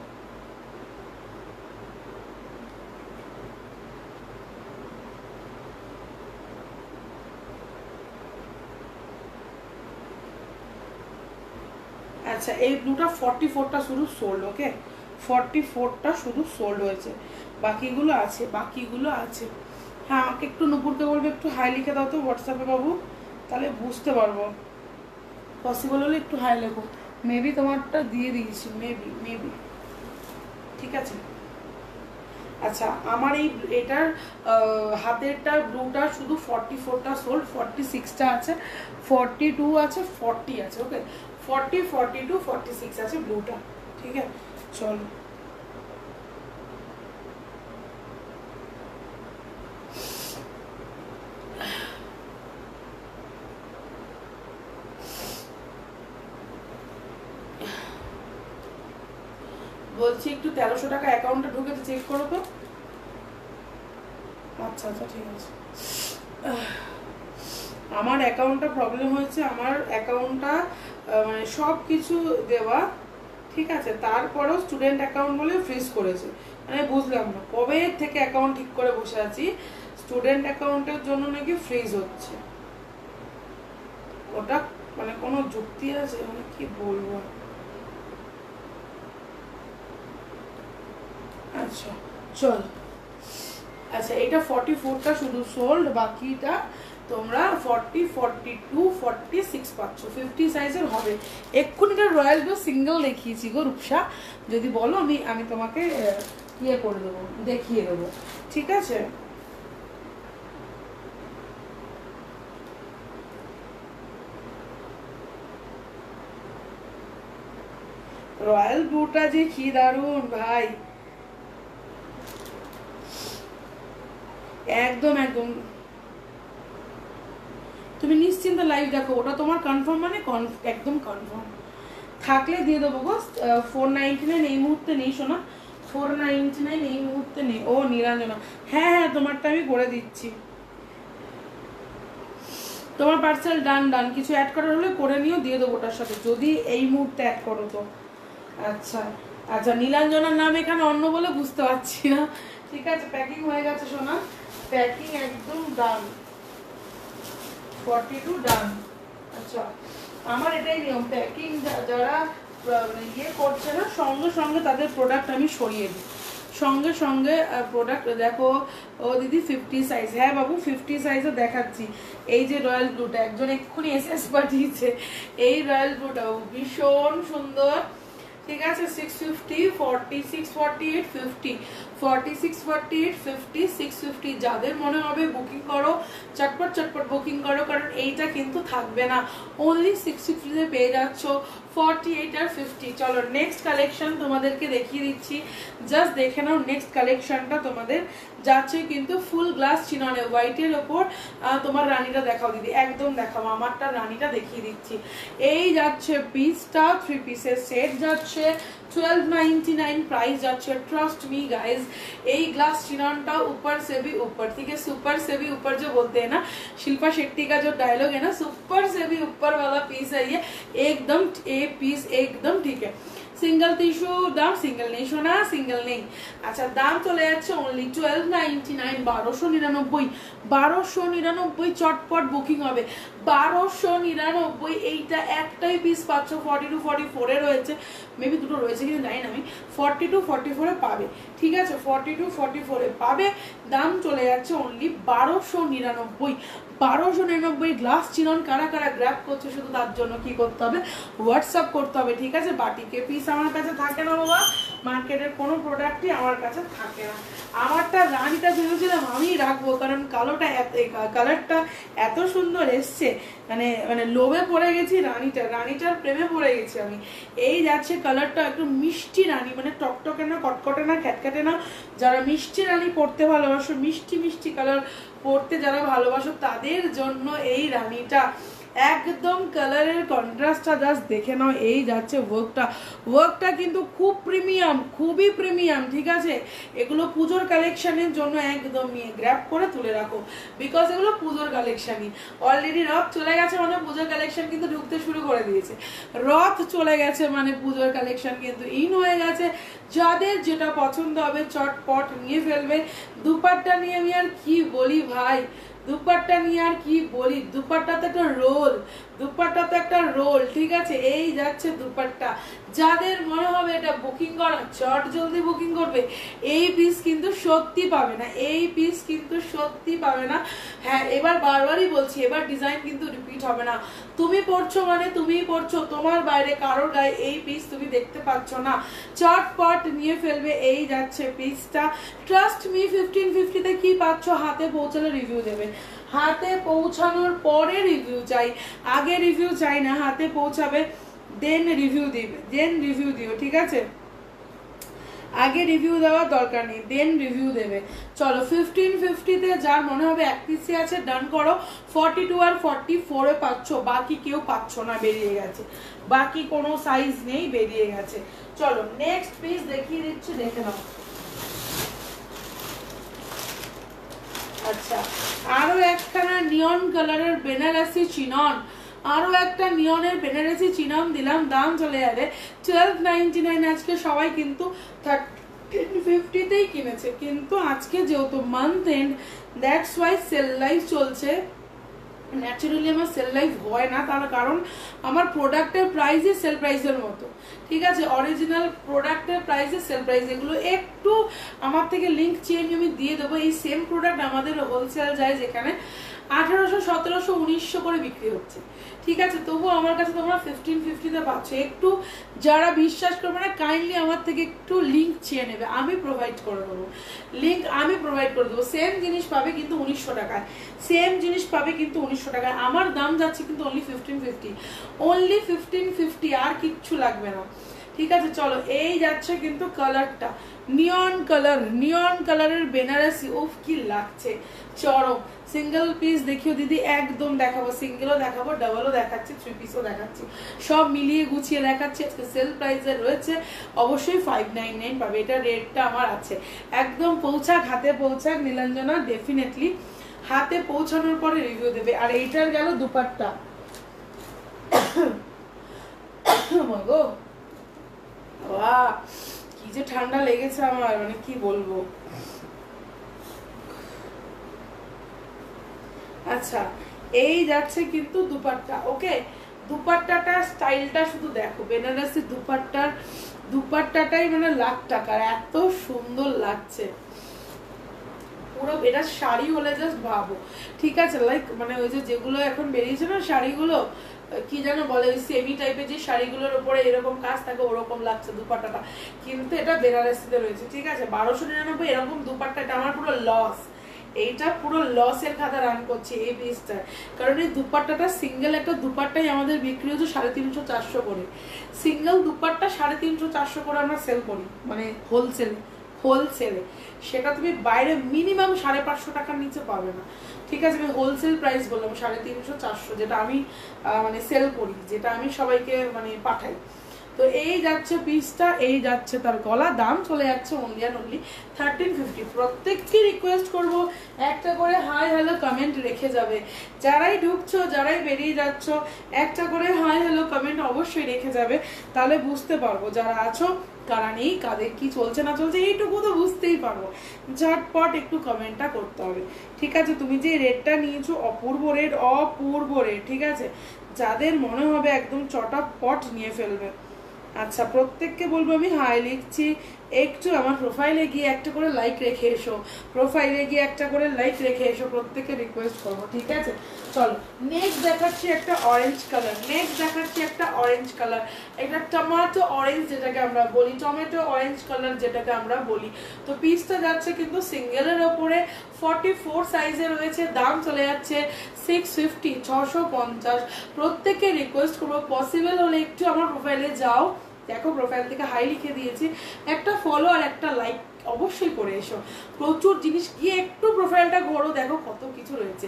S1: আচ্ছা, এই ব্লুটা 44টা শুধু সোল্ড, ওকে 44টা শুধু সোল্ড হয়েছে, বাকিগুলো আছে। হ্যাঁ, আমাকে একটু নুপুরকে বলবে একটু হাই লিখে দাও তো হোয়াটসঅ্যাপে বাবু, তাহলে বুঝতে পারবো। পসিবল হলে একটু হাই লেখো। মেবি তোমারটা দিয়ে দিয়েছি, মেবি। ঠিক আছে। আচ্ছা, আমার এটার হাতেরটা ব্লুটা শুধু 44টা সোল্ড, 46টা আছে, 42 আছে, 40 আছে, ওকে 40, 42, 46 আছে ব্লুটা। ঠিক আছে, চলো। বলছি একটু 1300 টাকা অ্যাকাউন্টে ঢুকেছে, চেক করো তো। আচ্ছা ঠিক আছে। আমার অ্যাকাউন্টটা প্রবলেম হয়েছে, আমার অ্যাকাউন্টটা মানে সব কিছু দেওয়া ঠিক আছে, তারপরেও স্টুডেন্ট অ্যাকাউন্ট বলে ফ্রিজ করেছে। মানে বুঝলাম না কবে থেকে অ্যাকাউন্ট ঠিক করে বসে আছি, স্টুডেন্ট অ্যাকাউন্টের জন্য নাকি ফ্রিজ হচ্ছে। ওটা মানে কোনো যুক্তি আছে? মানে কি বলবো। আচ্ছা চল। আচ্ছা, এটা 44টা শুধু সোল্ড, বাকিটা তোমরা 40, 42, 46 পাচ্ছ। 50 সাইজের হবে। এক্ষুনিটা রয়্যাল ব্লু সিঙ্গেল দেখিয়েছি গো রূপসা, যদি বলো আমি তোমাকে ইয়ে করে দেবো, দেখিয়ে দেবো। ঠিক আছে, রয়্যাল ব্লুটা যে কি দারুণ ভাই, একদম একদম। তুমি নিশ্চিন্ত লাইভ দেখো, ওটা তোমার কনফার্ম, মানে একদম কনফার্ম। থাকলে দিয়ে দেবো গো। 499 এই মুহূর্তে নেই শোনা, 499 এই মুহূর্তে নেই। ও নিরঞ্জনা, হ্যাঁ তোমারটা আমি করে দিচ্ছি। তোমার পার্সেল ডান। কিছু অ্যাড করার হলে করে নিও, দিয়ে দেবো ওটার সাথে, যদি এই মুহূর্তে অ্যাড করো তো। আচ্ছা নীলাঞ্জনার নাম এখানে অন্য বলে বুঝতে পারছি না। ঠিক আছে, প্যাকিং হয়ে গেছে সোনা, প্যাকিং একদম ডান, 42 ডান। আচ্ছা, আমার এটাই নিয়ম, প্যাকিং যারা ইয়ে করছে না সঙ্গে সঙ্গে তাদের প্রোডাক্ট আমি সরিয়ে দিই, সঙ্গে সঙ্গে প্রোডাক্ট। দেখো ও দিদি 50 সাইজ, হ্যাঁ বাবু 50 সাইজও দেখাচ্ছি। এই যে রয়্যাল ব্লুটা একজন এক্ষুনি এসএস পাঠিয়েছে, এই রয়্যাল ব্লুটা ভীষণ সুন্দর। ঠিক আছে, 650, 46, 48, 50, 46, 48, 50, 650 যাদের মনে হবে বুকিং করো, চটপট বুকিং করো, কারণ এইটা কিন্তু থাকবে না, অনলি 650 পেয়ে যাচ্ছ 48 আর 50। চলো নেক্সট কালেকশন তোমাদেরকে দেখিয়ে দিচ্ছি, জাস্ট দেখে নাও। নেক্সট কালেকশনটা তোমাদের যাচ্ছে কিন্তু ফুল গ্লাস চিননে, হোয়াইটের ওপর। তোমার রানীটা দেখাও দিদি, একদম দেখাও, আমারটা রানীটা দেখিয়ে দিচ্ছি। এই যাচ্ছে পিসটা, 3 পিসের সেট যাচ্ছে 1299 प्राइस যাচ্ছে। ट्रस्ट मी गाइस, এই গ্লাস চিননটা ऊपर से भी ऊपर, ठीक है, सुपर से भी ऊपर जो बोलते हैं ना, शिल्पा शेट्टी का जो डायलॉग है ना, सुपर से भी ऊपर वाला पीस है ये, एकदम ए पीस एकदम ठीक है। সিঙ্গেল টিস্যু দাম সিঙ্গেল নেই সোনা, সিঙ্গেল নেই। আচ্ছা দাম চলে যাচ্ছে অনলি 1299, 1299, 1299 চটপট বুকিং হবে। 1299 এইটা একটাই পিস পাচ্ছ, 42 44 এ রয়েছে, মেবি দুটো রয়েছে কিন্তু জানি না আমি, 42 44 এ পাবে, ঠিক আছে 42 44 এ পাবে। দাম চলে যাচ্ছে অনলি 1299। 1299 গ্লাস চিনন কারা কারা গ্র্যাব করছে, শুধু তার জন্য কি করতে হবে, হোয়াটসঅ্যাপ করতে হবে, ঠিক আছে। বাটিকে পিস আমার কাছে থাকে না বাবা, মার্কেটের কোনো প্রোডাক্টই আমার কাছে থাকে না। আমারটা রানীটা ভেবেছিলাম আমি রাখবো, কারণ কালারটা এত সুন্দর এসছে, মানে মানে লোভে পড়ে গেছি, রানীটার প্রেমে পড়ে গেছি আমি। এই যাচ্ছে কালারটা একটু মিষ্টি রানী, মানে টকটকে না, কটকটে না, খ্যাটখ্যাটে না। যারা মিষ্টি রানী পড়তে ভালোবাসো, মিষ্টি মিষ্টি কালার পড়তে যারা ভালোবাসো, তাদের জন্য এই রানীটা একদম কালারের কন্ট্রাস্টটা জাস্ট দেখে নাও। এই যাচ্ছে ওয়ার্কটা কিন্তু খুব প্রিমিয়াম, খুবই প্রিমিয়াম, ঠিক আছে। এগুলো পুজোর কালেকশনের জন্য একদম নিয়ে গ্র্যাব করে তুলে রাখো, বিকজ এগুলো পুজোর কালেকশনই। অলরেডি রথ চলে গেছে মানে পুজোর কালেকশন কিন্তু ঢুকতে শুরু করে দিয়েছে। রথ চলে গেছে মানে পুজোর কালেকশন কিন্তু ইন হয়ে গেছে। যাদের যেটা পছন্দ হবে চটপট নিয়ে ফেলবে। দুপাট্টা নিয়ে আমি আর কি বলি ভাই, দুপাট্টা নিয়ে আর কি বলি, দুপাট্টা তো একটা রোল, দুপাট্টা তো একটা রোল, ঠিক আছে। এই যাচ্ছে দুপাট্টা, যাদের মনে হবে এটা বুকিং করা, চট জলদি বুকিং করবে। এই পিস কিন্তু সত্যি পাবে না, এই পিস কিন্তু সত্যি পাবে না। হ্যাঁ এবার বারবারই বলছি, এবার ডিজাইন কিন্তু রিপিট হবে না। তুমি পড়ছো মানে তুমিই পড়ছো, তোমার বাইরে কারোর গায়ে এই পিস তুমি দেখতে পাচ্ছ না। চটপট নিয়ে ফেলবে। এই যাচ্ছে পিসটা, ট্রাস্ট মি 1550 তে কি পাচ্ছ, হাতে পৌঁছালে রিভিউ দেবে। হাতে পৌঁছানোর পরে রিভিউ চাই, আগে রিভিউ চাই না। হাতে পৌঁছাবে দেন রিভিউ দিবে, দেন রিভিউ দিও, ঠিক আছে। আগে রিভিউ দেওয়ার দরকার নেই, দেন রিভিউ দেবে। চলো 1550 তে যার মনে হবে এক পিসে আছে ডান করো। 42 আর 44 এ পাচ্ছ, বাকি কেউ পাচ্ছ না, বেরিয়ে গেছে, বাকি কোনো সাইজ নেই, বেরিয়ে গেছে। চলো নেক্সট পিস দেখিয়ে দিচ্ছি, দেখে নাও। আচ্ছা আরো একখানা নিয়ন কালারের বেনারসি চিনন, আরো একটা নিয়নের বেনারসি চিনন দিলাম, দাম চলে যাবে 1299। আজকে সবাই কিন্তু 1350 তেই কিনেছে, কিন্তু আজকে যেহেতু month end, that's why sale live চলছে। ন্যাচারালি আমার সেল লাইভ হয় না, তার কারণ আমার প্রোডাক্টের প্রাইসই সেল প্রাইসের মতো, ঠিক আছে। অরিজিনাল প্রোডাক্টের প্রাইসে সেল প্রাইস, এগুলো একটু আমার থেকে লিঙ্ক চেঞ্জ আমি দিয়ে দেবো। এই সেম প্রোডাক্ট আমাদের হোলসেল যায় যেখানে 1800 1700 1900 করে বিক্রি হচ্ছে, ঠিক আছে। তবুও আমার কাছে তোমরা 1550 তে পাচ্ছ। একটু যারা বিশ্বাস করবে না, কাইন্ডলি আমার থেকে একটু লিঙ্ক চেয়ে নেবে, আমি প্রোভাইড করে দেবো, লিঙ্ক আমি প্রোভাইড করে দেবো। সেম জিনিস পাবে কিন্তু 1900 টাকায়, সেম জিনিস পাবে কিন্তু 1900 টাকায়। আমার দাম যাচ্ছে কিন্তু অনলি 1550, অনলি 1550, আর কিচ্ছু লাগবে না, ঠিক আছে। চলো এই যাচ্ছে কিন্তু কালারটা নিয়ন কালার, নিয়ন কালারের বেনারসি, উফ কি লাগছে, চরম। সিঙ্গেল পিস দেখিও দিদি, একদম দেখাবো, সিঙ্গেলও দেখাবো, ডাবলও দেখাচ্ছি, 3 পিসও দেখাচ্ছি, সব মিলিয়ে গুছিয়ে দেখাচ্ছি। আজকে সেল প্রাইসে রয়েছে, অবশ্যই 599 পাবে, এটা রেটটা আমার আছে। একদম পৌঁছাক, হাতে পৌঁছাক নীলাঞ্জনা, ডেফিনেটলি হাতে পৌঁছানোর পরে রিভিউ দেবে। আর এইটার গেল দুপাট্টা, মাগো বাহ কি যে ঠান্ডা লেগেছে আমার, মানে কি বলবো। আচ্ছা এই যাচ্ছে কিন্তু দুপাট্টা, ওকে। দুপাট্টাটার স্টাইলটা শুধু দেখো, বেনারসি দুপাট্টাটাই মানে লাখ টাকার, এত সুন্দর লাগছে পুরো। এটা শাড়ি হলে জাস্ট ভাবো, ঠিক আছে, লাইক মানে ওই যে যেগুলো এখন বেরিয়েছে না শাড়িগুলো, কি যেন বলে, সেমি টাইপের যে শাড়িগুলোর উপরে এরকম কাজ থাকে, ওরকম লাগছে দুপাট্টাটা। কিন্তু এটা বেনারসিতে রয়েছে, ঠিক আছে। 1299 এরকম দুপাট্টা, এটা আমার পুরো লস, এইটা পুরো লসের খাতা রান করছে এই পিসটা। কারণ এই দুপাট্টাটা সিঙ্গেল একটা দুপাট্টাই আমাদের বিক্রি হচ্ছে 350 400 করে, সিঙ্গেল দুপাট্টা 350 400 করে আমরা সেল করি, মানে হোলসেলে। সেটা তুমি বাইরে মিনিমাম 550 টাকার নিচে পাবে না, ঠিক আছে। আমি হোলসেল প্রাইস বললাম 350 400, যেটা আমি মানে সেল করি, যেটা আমি সবাইকে মানে পাঠাই। তো এই যাচ্ছে পিসটা, এই যাচ্ছে তার গলা, দাম চলে যাচ্ছে অনলি 1350। প্রত্যেককে রিকোয়েস্ট করব একটা করে হাই হ্যালো কমেন্ট রেখে যাবে। যারাই ঢুকছো, যারাই বেরিয়ে যাচ্ছ, একটা করে হাই হ্যালো কমেন্ট অবশ্যই রেখে যাবে, তাহলে বুঝতে পারবো যারা আছো কারা নেই, কাদের কি চলছে না চলছে এইটুকু তো বুঝতেই পারবো। ঝটপট একটু কমেন্টটা করতে হবে, ঠিক আছে। তুমি যে রেটটা নিয়েছো অপূর্ব রেট, অপূর্ব রেট, ঠিক আছে। যাদের মনে হবে একদম চটাপট নিয়ে ফেলবে। আচ্ছা, প্রত্যেককে বলবো আমি হাই লিখছি, একটু আমার প্রোফাইলে গিয়ে একটা করে লাইক রেখে এসো, প্রোফাইলে গিয়ে একটা করে লাইক রেখে এসো, প্রত্যেককে রিকোয়েস্ট করবো, ঠিক আছে। চলো নেক্সট দেখাচ্ছি একটা অরেঞ্জ কালার, নেক্সট দেখাচ্ছি একটা অরেঞ্জ কালার, এটা টমেটো অরেঞ্জ যেটাকে আমরা বলি, টমেটো অরেঞ্জ কালার যেটাকে আমরা বলি। তো পিসটা যাচ্ছে কিন্তু সিঙ্গেলের ওপরে, 44 সাইজে রয়েছে, দাম চলে যাচ্ছে 650, 650। প্রত্যেককে রিকোয়েস্ট করবো পসিবল হলে একটু আমার প্রোফাইলে যাও, দেখো প্রোফাইল থেকে হাই লিখে দিয়েছি, একটা ফলো আর একটা লাইক অবশ্যই করে এসো। প্রচুর জিনিস, গিয়ে একটু প্রোফাইলটা ঘোরো, দেখো কত কিছু রয়েছে।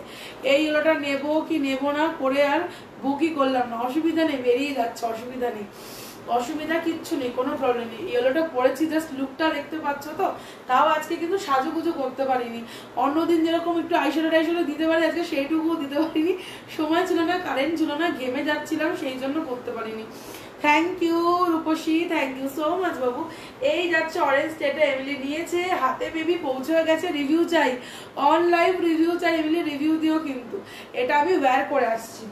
S1: এই ইয়েলোটা নেবো কি নেবো না করে আর বুকই করলাম না, অসুবিধা নেই, বেরিয়ে যাচ্ছে, অসুবিধা নেই, অসুবিধা কিচ্ছু নেই, কোনো প্রবলেম নেই। ইয়েলোটা পরেছি জাস্ট লুকটা দেখতে পাচ্ছ তো, তাও আজকে কিন্তু সাজুগুজু করতে পারিনি। অন্যদিন যেরকম একটু আইশ্যাডো দিতে পারি, আজকে সেইটুকুও দিতে পারিনি, সময় ছিল না, কারেন্ট ছিল না, ঘেমে যাচ্ছিলাম, সেই জন্য করতে পারিনি। Thank you Rupsi, thank you so much বাবু। এই যাচ্ছে অরেঞ্জ, এটা এমিলি নিয়েছে, হাতে বেবি পৌঁছে গেছে, রিভিউ চাই, অন লাইভ রিভিউ চাই, এমিলি রিভিউ দিও কিন্তু। এটা আমি ওয়্যার করে আসছি।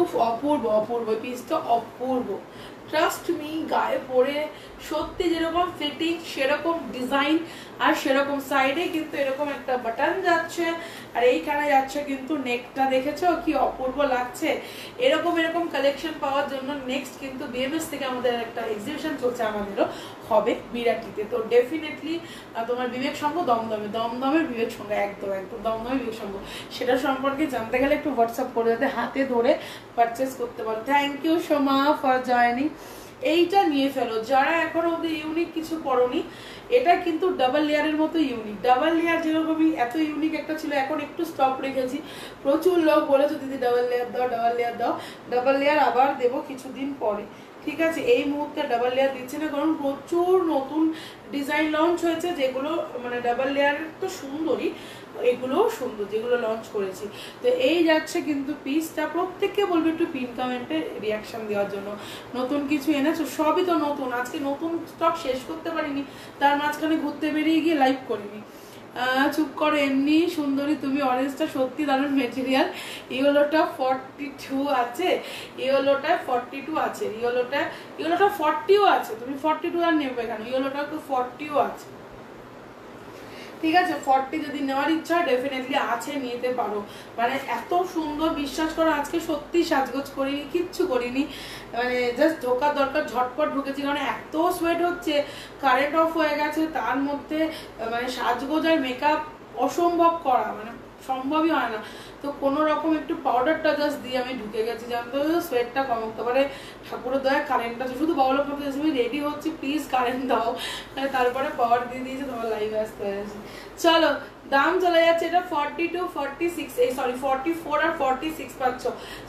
S1: উফ, অপূর্ব অপূর্ব পিসটা, অপূর্ব, ট্রাস্ট মি। গায়ে পরে সত্যি যেরকম ফিটিং সেরকম ডিজাইন, আর সেরকম সাইডে কিন্তু এরকম একটা বাটন যাচ্ছে, আর এইখানে যাচ্ছে কিন্তু নেকটা, দেখেছো কি অপূর্ব লাগছে। এরকম এরকম কালেকশন পাওয়ার জন্য নেক্সট কিন্তু বিএমএস থেকে আমাদের একটা এক্সিবিশন চলছে, আমাদেরও হবে বিরাটিতে। তো ডেফিনেটলি তোমার বিবেক সংঘ দমদমে, দমদমের বিবেক সংঘ, একদম একদম দমদমের বিবেক সংঘ, সেটা সম্পর্কে জানতে গেলে একটু হোয়াটসঅ্যাপ করে যাতে হাতে ধরে পারচেস করতে পারো। Thank you Soma for joining. এইটা নিয়ে ফেলো যারা এখনো অব্দি ইউনিক কিছু পরনি, এটা কিন্তু ডাবল লেয়ারের মতো ইউনিক। ডাবল লেয়ার যেরকমই এত ইউনিক একটা ছিল, এখন একটু স্টপ রেখেছি। প্রচুর লোক বলেছো দিদি ডাবল লেয়ার দাও, ডাবল লেয়ার দাও, ডাবল লেয়ার আবার দেবো কিছুদিন পরে, ঠিক আছে। এই মুহূর্তে ডাবল লেয়ার দিচ্ছে না, কারণ প্রচুর নতুন ডিজাইন লঞ্চ হয়েছে, যেগুলো মানে ডাবল লেয়ার তো সুন্দরই, এগুলোও সুন্দর যেগুলো লঞ্চ করেছি। তো এই যাচ্ছে কিন্তু পিসটা, প্রত্যেককে বলবো একটু পিন কমেন্টে রিয়াকশন দেওয়ার জন্য। নতুন কিছু এনেছো, সবই তো নতুন, আজকে নতুন স্টক শেষ করতে পারিনি, তার মাঝখানে ঘুরতে বেরিয়ে গিয়ে লাইভ করিনি। চুপ করো, এমনি সুন্দরী তুমি। অরেঞ্জটা সত্যি দারুণ মেটেরিয়াল। ইয়েলোটা 42 আছে, ইয়েলোটা 42 আছে, ইয়েলোটা 40ও আছে, তুমি 42 আর নেবে কেন, ইয়েলোটা তো 40ও আছে, ঠিক আছে। 40 যদি নেওয়ার ইচ্ছা ডেফিনেটলি আছে, নিতে পারো। মানে এত সুন্দর, বিশ্বাস করো আজকে সত্যি সাজগোজ করিনি, কিচ্ছু করিনি, মানে জাস্ট ঢোকার দরকার, ঝটপট ঢুকেছি, কারণ এত সোয়েট হচ্ছে, কারেন্ট অফ হয়ে গেছে, তার মধ্যে মানে সাজগোজ আর মেকআপ অসম্ভব করা, মানে সম্ভবই হয় না। তো কোনো রকম একটু পাউডারটা জাস্ট দিয়ে আমি ঢুকে গেছি, জানতো সোয়েটটা কম হতে পারে। ঠাকুরের দয়া কারেন্টটা শুধু বাবলা করতে আমি রেডি হচ্ছি, প্লিজ কারেন্ট দাও, তারপরে পাওয়ার দিয়ে দিয়েছে, তোমার লাইভে আসতে হয়েছে। চলো, দাম চলে যাচ্ছে এটা 42, 46, এই সরি 44 আর 46 পাচ্ছ,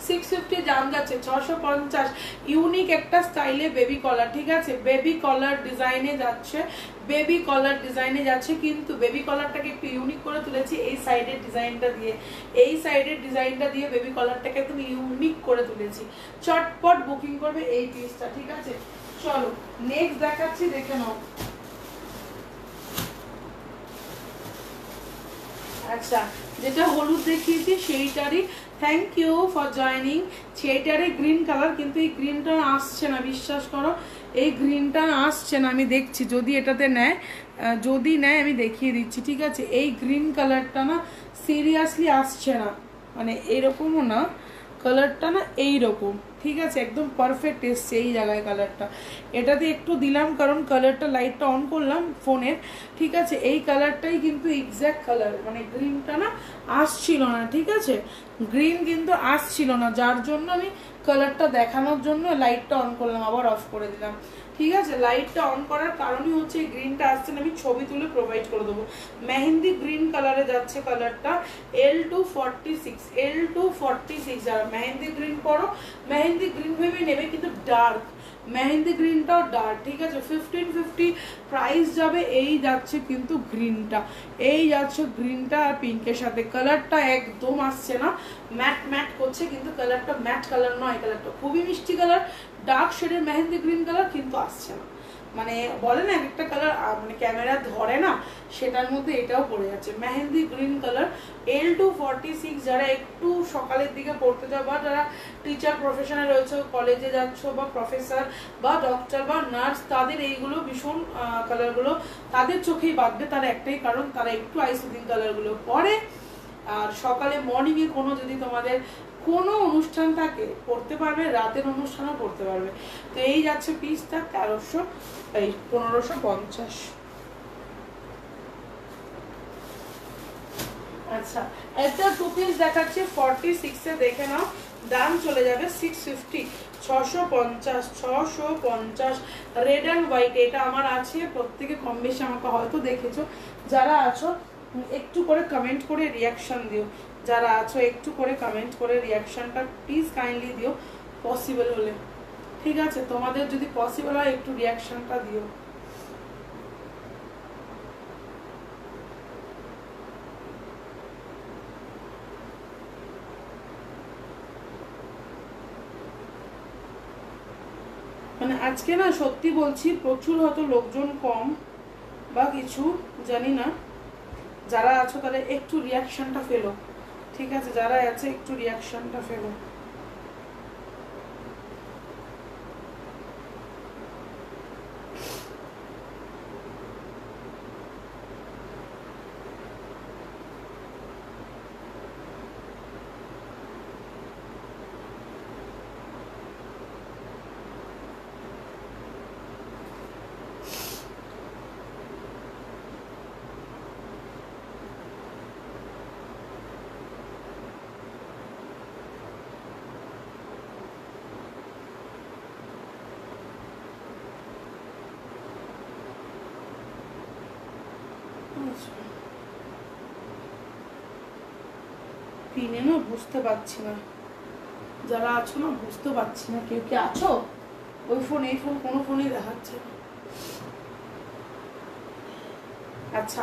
S1: 650 দাম যাচ্ছে, 650। ইউনিক একটা স্টাইলে বেবি কলার, ঠিক আছে, বেবি কলার ডিজাইনে যাচ্ছে, বেবি কলার ডিজাইনে যাচ্ছে, কিন্তু বেবি কলারটাকে একটু ইউনিক করে তুলেছি এই সাইডের ডিজাইনটা দিয়ে, এই সাইডের ডিজাইনটা দিয়ে বেবি কলারটাকে একদম ইউনিক করে তুলেছি। চটপট বুকিং করবে এই পিসটা, ঠিক আছে। চলো নেক্সট দেখাচ্ছি, দেখে নাও। আচ্ছা, যেটা হলুদ দেখিয়েছি সেইটারই, থ্যাংক ইউ ফর জয়নিং। সেইটারই গ্রিন কালার, কিন্তু এই গ্রিনটা আসছে না, বিশ্বাস করো এই গ্রিনটা আসছে না। আমি দেখছি যদি এটাতে নেয়, যদি নেয় আমি দেখিয়ে দিচ্ছি, ঠিক আছে। এই গ্রিন কালারটা না সিরিয়াসলি আসছে না, মানে এরকমও না, কালারটা না এইরকম, ঠিক আছে, একদম পারফেক্ট এসছে এই জায়গায় কালারটা। এটাতে একটু দিলাম কারণ কালারটা, লাইটটা অন করলাম ফোনের, ঠিক আছে, এই কালারটাই কিন্তু এক্স্যাক্ট কালার, মানে গ্রিনটা না আসছিল না, ঠিক আছে, গ্রিন কিন্তু আসছিল না, যার জন্য আমি কালারটা দেখানোর জন্য লাইটটা অন করলাম, আবার অফ করে দিলাম। ঠিক আছে, লাইটটা অন করার কারণই হচ্ছে এই গ্রিনটা আসছে না, আমি ছবি তুলে প্রোভাইড করে দেবো। মেহেন্দি গ্রিন কালারে যাচ্ছে কালারটা, L246, L246। যারা মেহেন্দি গ্রিন পরো, মেহেন্দি গ্রিন ভেবে নেবে, কিন্তু ডার্ক মেহেন্দি গ্রিনটাও ডার্ক, ঠিক আছে। 1550 প্রাইস যাবে। এই যাচ্ছে কিন্তু গ্রিনটা, এই যাচ্ছে গ্রিনটা আর পিঙ্কের সাথে। কালারটা একদম আসছে না, ম্যাট ম্যাট করছে, কিন্তু কালারটা ম্যাট কালার নয়, কালারটা খুবই মিষ্টি কালার, ডার্ক শেডের মেহেন্দি গ্রিন কালার, কিন্তু আসছে না। মানে বলে না একটা কালার মানে ক্যামেরা ধরে না, সেটার মধ্যে এটাও পড়ে যাচ্ছে মেহেন্দি গ্রিন কালার। L246। যারা একটু সকালের দিকে পড়তে যাও, বা যারা টিচার প্রফেশনে রয়েছে, কলেজে যাচ্ছ, বা প্রফেসর বা ডক্টর বা নার্স, তাদের এইগুলো ভীষণ কালারগুলো তাদের চোখেই বাঁধবে। তার একটাই কারণ, তারা একটু আইসুদিন কালারগুলো পরে। আর সকালে মর্নিংয়ে কোনো যদি তোমাদের কোনো অনুষ্ঠান থাকে পড়তে পারবে, রাতের অনুষ্ঠানও পড়তে পারবে। তো এই যাচ্ছে পিসটা 1550। আচ্ছা, একটা 2 পিস দেখাচ্ছি 46 দেখে নাও, দাম চলে যাবে 650, 650 রেড অ্যান্ড হোয়াইট। এটা আমার আছে, প্রত্যেকে কম বেশি আমাকে হয়তো দেখেছো। যারা আছো একটু করে কমেন্ট করে রিয়াকশন দিও, যারা আছো একটু করে কমেন্ট করে রিয়াকশনটা প্লিজ কাইন্ডলি দিও, পসিবল হলে, ঠিক আছে। তোমাদের যদি পসিবল হয় একটু রিয়াকশনটা দিও। মানে আজকে না সত্যি বলছি, প্রচুর হয়তো লোকজন কম বা কিছু জানি না, যারা আছো তারা একটু রিয়াকশনটা ফেলো, ঠিক আছে, যারা আছে একটু রিয়াকশনটা ফেলো। পিনে না বুঝতে পারছি না, যারা আছো না বুঝতে পারছি না, কেউ কি আছো? ওই ফোন এই ফোন কোনো ফোনই দেখাচ্ছে না। আচ্ছা,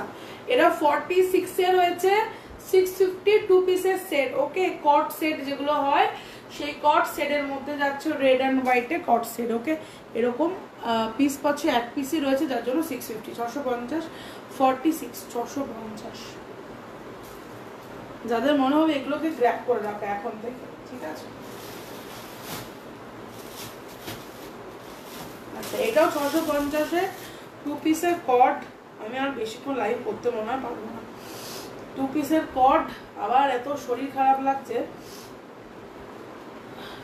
S1: এরা 46 এর হয়েছে 650 2 পিসের সেট, ওকে। কট সেট যেগুলো হয়, সেই কট সেটের মধ্যে যাচ্ছে রেড অ্যান্ড হোয়াইটে কট সেট, ওকে। এরকম পিস পাচ্ছে, এক পিসই রয়েছে, যার জন্য 650, 650 46 650। যাদের মনে হবে এগুলোকে গ্র্যাব করে রাখা এখন থেকে, ঠিক আছে। আচ্ছা, এটাও 650-এ 2 পিসের কট। আমি আর বেশিক্ষণ লাইভ করতে মনে হয় পারবো না। 2 পিসের কট, আবার এত শরীর খারাপ লাগছে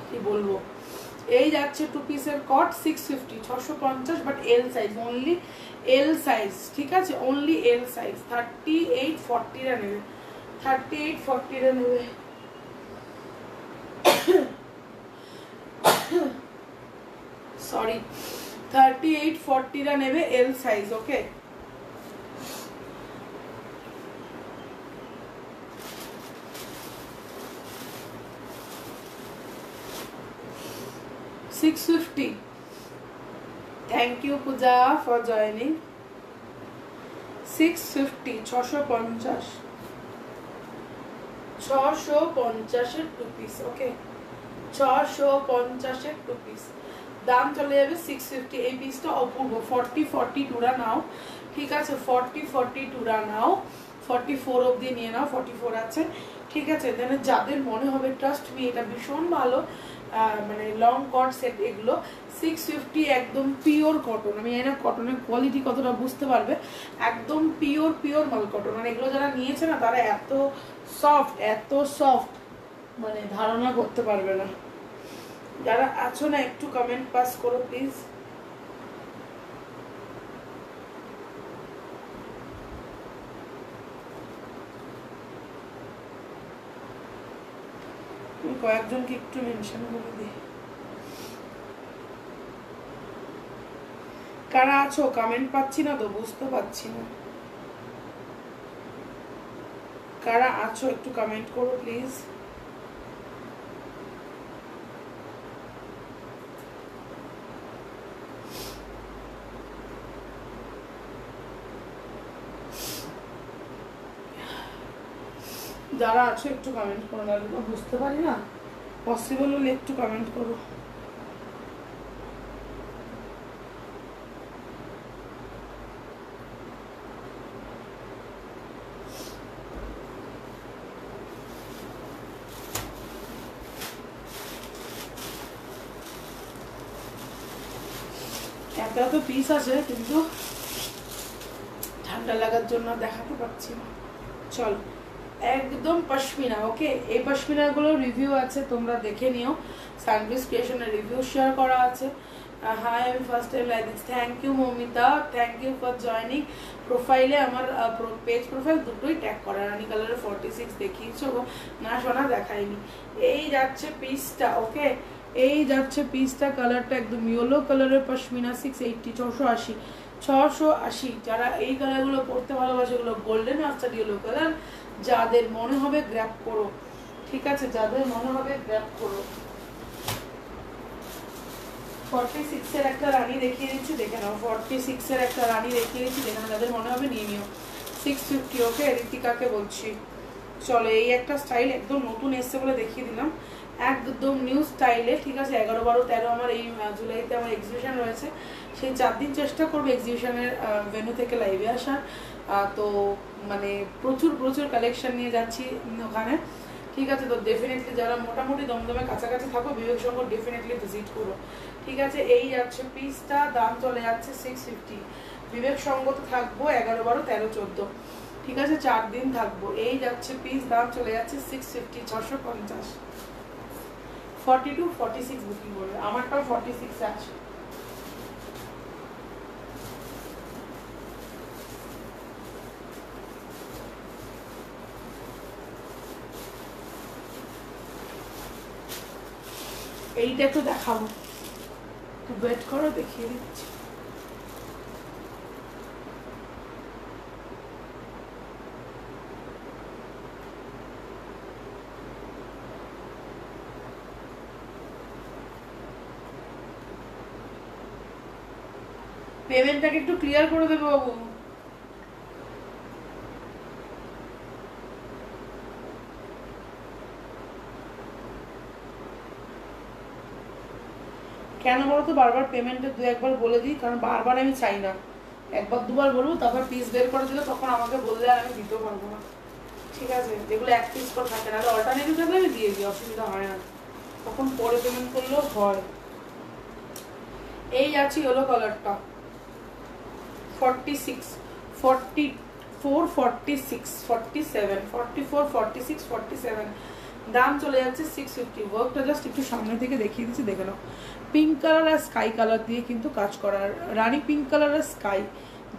S1: কি বলবো। এই যাচ্ছে 2 পিসের কট 650, 650, but L size, only L size, ঠিক আছে, অনলি এল সাইজ। 3840 নেবে, 3840 নেবে। সরি, 3840 নেবে L size, okay. $650। Thank you Pooja for joining. 650, 650, 650-এর 2 পিস, ওকে। 650-এর 2 পিস, দাম চলে যাবে 650। এই পিসটা অপূর্ব। 40-42 নাও, ঠিক আছে, 40-42 নাও, 44 অবধি নিয়ে নাও, 44 আছে, ঠিক আছে। দেন যাদের মনে হবে ট্রাস্ট মি এটা ভীষণ ভালো, মানে লং কট সেট, এগুলো 650, একদম পিওর কটন। আমি জানি না কটনের কোয়ালিটি কতটা বুঝতে পারবে, একদম পিওর মাল কটন। মানে এগুলো যারা নিয়েছে না তারা এত সফট মানে ধারণা করতে পারবে না। যারা আছো না একটু কমেন্ট পাস করো প্লিজ। কয়েকজনকে একটু মেনশন করে দিই। কারা আছো কমেন্ট পাচ্ছি না তো, বুঝতে পারছি না কারা আছো, একটু কমেন্ট করো প্লিজ। যারা আছো একটু কমেন্ট করো, নাহলে তো বুঝতে পারি না। পসিবল হলে একটু কমেন্ট করো। এত এত পিস আছে কিন্তু ঠান্ডা লাগার জন্য দেখাতে পারছি না। চলো, একদম পশমিনা। ওকে, এই পশমিনাগুলো রিভিউ আছে, তোমরা দেখে নিও। সানভিস ক্রিয়েশনের রিভিউ শেয়ার করা আছে। হাই, আমি ফার্স্ট টাইম লাইক দিচ্ছি। Thank you Mamita, thank you for joining. প্রোফাইলে আমার পেজ প্রোফাইল দুটোই ট্যাগ করা। রানি কালারের 46 দেখিয়েছো না সোনা? দেখাইনি। এই যাচ্ছে পিসটা। ওকে, এই যাচ্ছে পিসটা। কালারটা একদম ইয়েলো কালারের পশমিনা 680, 680, 680। যারা এই কালারগুলো পরতে ভালোবাসে, এগুলো গোল্ডেন মাস্টার্ড ইয়েলো কালার, যাদের মনে হবে গ্র্যাব করো। ঠিক আছে, যাদের মনে হবে গ্র্যাব করো। 46 এর একটা রানী দেখিয়ে দিচ্ছি, দেখে নাও। 46 এর একটা রানী দেখিয়ে দিচ্ছি, দেখে নাও। যাদের মনে হবে নিয়ে নিও। 650। ওকে, ঋতিকাকে বলছি। চলো, এই একটা স্টাইল একদম নতুন এসছে বলে দেখিয়ে দিলাম, একদম নিউ স্টাইলে। ঠিক আছে, 11, 12, 13 আমার এই জুলাইতে আমার এক্সিবিশন রয়েছে। সেই 4 দিন চেষ্টা করবো এক্সিবিশনের ভেন্যু থেকে লাইভে আসার। তো মানে প্রচুর প্রচুর কালেকশন নিয়ে যাচ্ছি ওখানে। ঠিক আছে, তো ডেফিনেটলি যারা মোটামুটি দমদমে কাছাকাছি থাকো, বিবেক সংঘ ডেফিনেটলি ভিজিট করো। ঠিক আছে, এই যাচ্ছে পিসটা, দাম চলে যাচ্ছে 650। বিবেক সংঘ তো থাকবো 11, 12, 13, 14। ঠিক আছে, 4 দিন থাকবো। এই যাচ্ছে পিস, দাম চলে যাচ্ছে 650, 650। 42, 46 বুকিং করবে, আমারটাও 46 আছে। এইটা একটু দেখাবো, একটু ওয়েট করো, দেখিয়ে দিচ্ছি। পেমেন্টটাকে একটু ক্লিয়ার করে দেবে বাবু। কেন বলো তো, বারবার পেমেন্টের 2-1 বার বলে দিই, কারণ বারবার আমি চাই না। 1-2 বার বলবো, তারপর পিস বের করে দিলে তখন আমাকে বললে আর আমি দিতেও পারবো না। ঠিক আছে, যেগুলো এক পিস করে থাকে না, অল্টারনেটিভ থাকলে আমি দিয়ে দিই, অসুবিধা হয় না, তখন পরে পেমেন্ট করলেও হয়। এই আছে ইয়েলো কালারটা 46, 44, 46, 47, 44, 46, 47। দাম চলে যাচ্ছে 650। ওয়ার্কটা জাস্ট একটু সামনে থেকে দেখিয়ে দিচ্ছি, দেখে নাও। পিঙ্ক কালার আর স্কাই কালার দিয়ে কিন্তু কাজ করা, রানী পিঙ্ক কালার আর স্কাই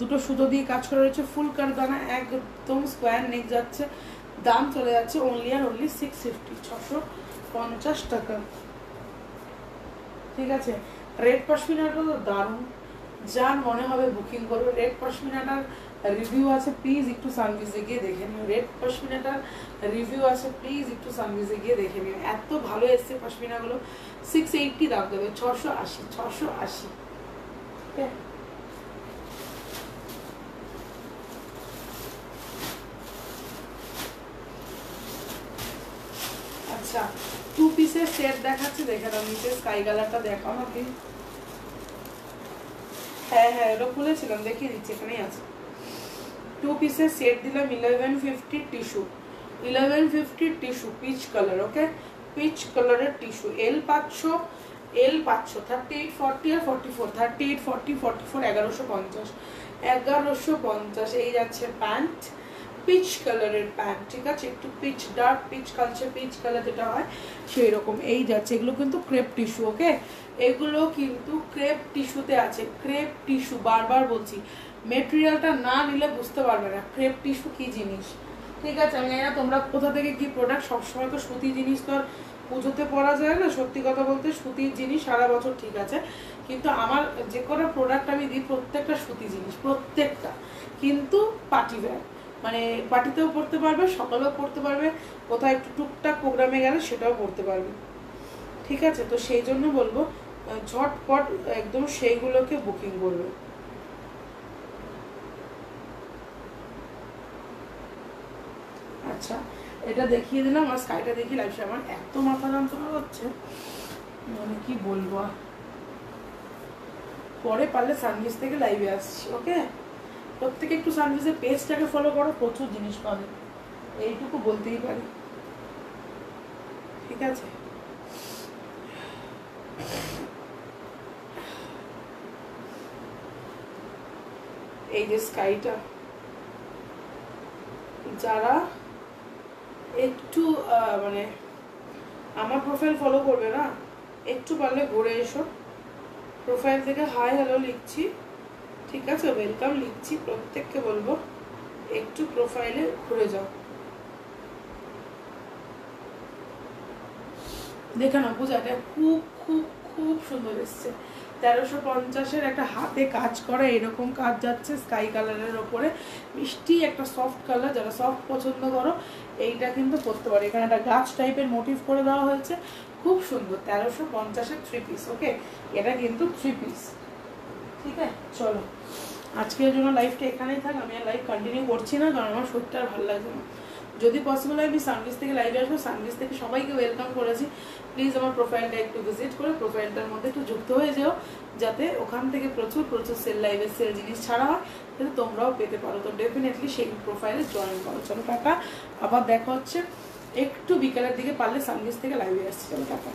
S1: দুটো সুতো দিয়ে কাজ করা রয়েছে। ফুল কারদানা, একদম স্কোয়ার নেক যাচ্ছে। দাম চলে যাচ্ছে অনলি আর অনলি 650, 650 টাকা। ঠিক আছে, রেড পশমিনাটা তো দারুণ, যার মনে হবে বুকিং করবে। রেড পশমিনাটার রিভিউ আছে, প্লিজ একটু সানভিজে গিয়ে দেখে নিও। রেড পশমিনাটার রিভিউ আছে, প্লিজ একটু সানভিজে গিয়ে দেখে নিও। এত ভালো এসছে পশমিনাগুলো। 680 দাম দেবে, 680, 680। আচ্ছা, 2 পিসের সেট দেখাচ্ছি, দেখে নাও। নিচে স্কাই কালারটা দেখাও না প্লিজ। হ্যাঁ হ্যাঁ, এটা খুলেছিলাম, দেখিয়ে দিচ্ছি, এখানেই আছে। 2 পিসের সেট দিলাম 1150 টিস্যু, 1150 টিস্যু, পিচ কালার। ওকে, পিচ কালারের টিস্যু। এল পাচ্ছ, 38, 40 আর 44, 38, 40, 44, 1150, 1150। এই যাচ্ছে প্যান্ট, পিচ কালারের প্যান্ট, ঠিক আছে, একটু peach, dark peach culture, peach colour যেটা হয় সেই রকম এই যাচ্ছে। এগুলো কিন্তু ক্রেপ টিস্যু, ওকে, এগুলো কিন্তু ক্রেপ টিস্যুতে আছে, ক্রেপ টিস্যু, বারবার বলছি, মেটেরিয়ালটা না নিলে বুঝতে পারবে না ক্রেপ টিস্যু কি জিনিস, ঠিক আছে। আমি জানি না তোমরা কোথা থেকে কি প্রোডাক্ট, সবসময় তো সুতি জিনিস তো আর পুজোতে পরা যায় না, সত্যি কথা বলতে সুতির জিনিস সারা বছর ঠিক আছে, কিন্তু আমার যে কোনো প্রোডাক্ট আমি দিই প্রত্যেকটা সুতি জিনিস, প্রত্যেকটা, কিন্তু পার্টি ওয়্যার, মানে পার্টিতেও পরতে পারবে, সকালেও পরতে পারবে, কোথাও একটু টুকটাক প্রোগ্রামে গেলে সেটাও পরতে পারবে, ঠিক আছে। তো সেই জন্য বলবো ঝটপট একদম সেইগুলোকে বুকিং করবে। আচ্ছা, এটা দেখিয়ে দিলাম, আর স্কাইটা দেখিয়ে লাইফে আমার এত মাথা যন্ত্রণা হচ্ছে, মানে কি বলবো। পরে পারলে সানভিস থেকে লাইভে আসছি, ওকে। প্রত্যেকে একটু সানভিসের পেজটাকে ফলো করো, প্রচুর জিনিস পাবে, এইটুকু বলতেই পারি, ঠিক আছে। এই যে স্কাইটা, যারা একটু মানে আমার প্রোফাইল ফলো করবে না, একটু পারলে ঘুরে এসো, প্রোফাইল থেকে হাই হ্যালো লিখছি, ঠিক আছে, ওয়েলকাম লিখছি, প্রত্যেককে বলবো একটু প্রোফাইলে ঘুরে যাও, দেখে না পূজাটা খুব খুব খুব সুন্দর এসছে। 1350-এর একটা হাতে কাজ করা এরকম কাজ যাচ্ছে স্কাই কালারের ওপরে, মিষ্টি একটা সফট কালার, যারা সফট পছন্দ করো এইটা কিন্তু করতে পারো। এখানে একটা গাছ টাইপের মোটিভ করে দেওয়া হয়েছে, খুব সুন্দর। 1350-এর 3 পিস, ওকে, এটা কিন্তু 3 পিস, ঠিক আছে। চলো আজকের জন্য লাইফটা এখানেই থাক, আমি আর লাইভ কন্টিনিউ করছি না, কারণ আমার শরীরটা আর ভালো লাগছে না। যদি পসিবল হয় আমি সানভিস থেকে লাইভে আসবো, সানভিস থেকে সবাইকে ওয়েলকাম করেছি, প্লিজ আমার প্রোফাইলটা একটু ভিজিট করে প্রোফাইলটার মধ্যে একটু যুক্ত হয়ে যাও, যাতে ওখান থেকে প্রচুর প্রচুর সেল লাইভের সেল জিনিস ছাড়া হয়, যাতে তোমরাও পেতে পারো। তো ডেফিনেটলি সেই প্রোফাইলে জয়েন করো। চলো টাটা, আবার দেখা হচ্ছে একটু বিকালের দিকে, পারলে সানভিস থেকে লাইভে আসছি। চলো টাটা।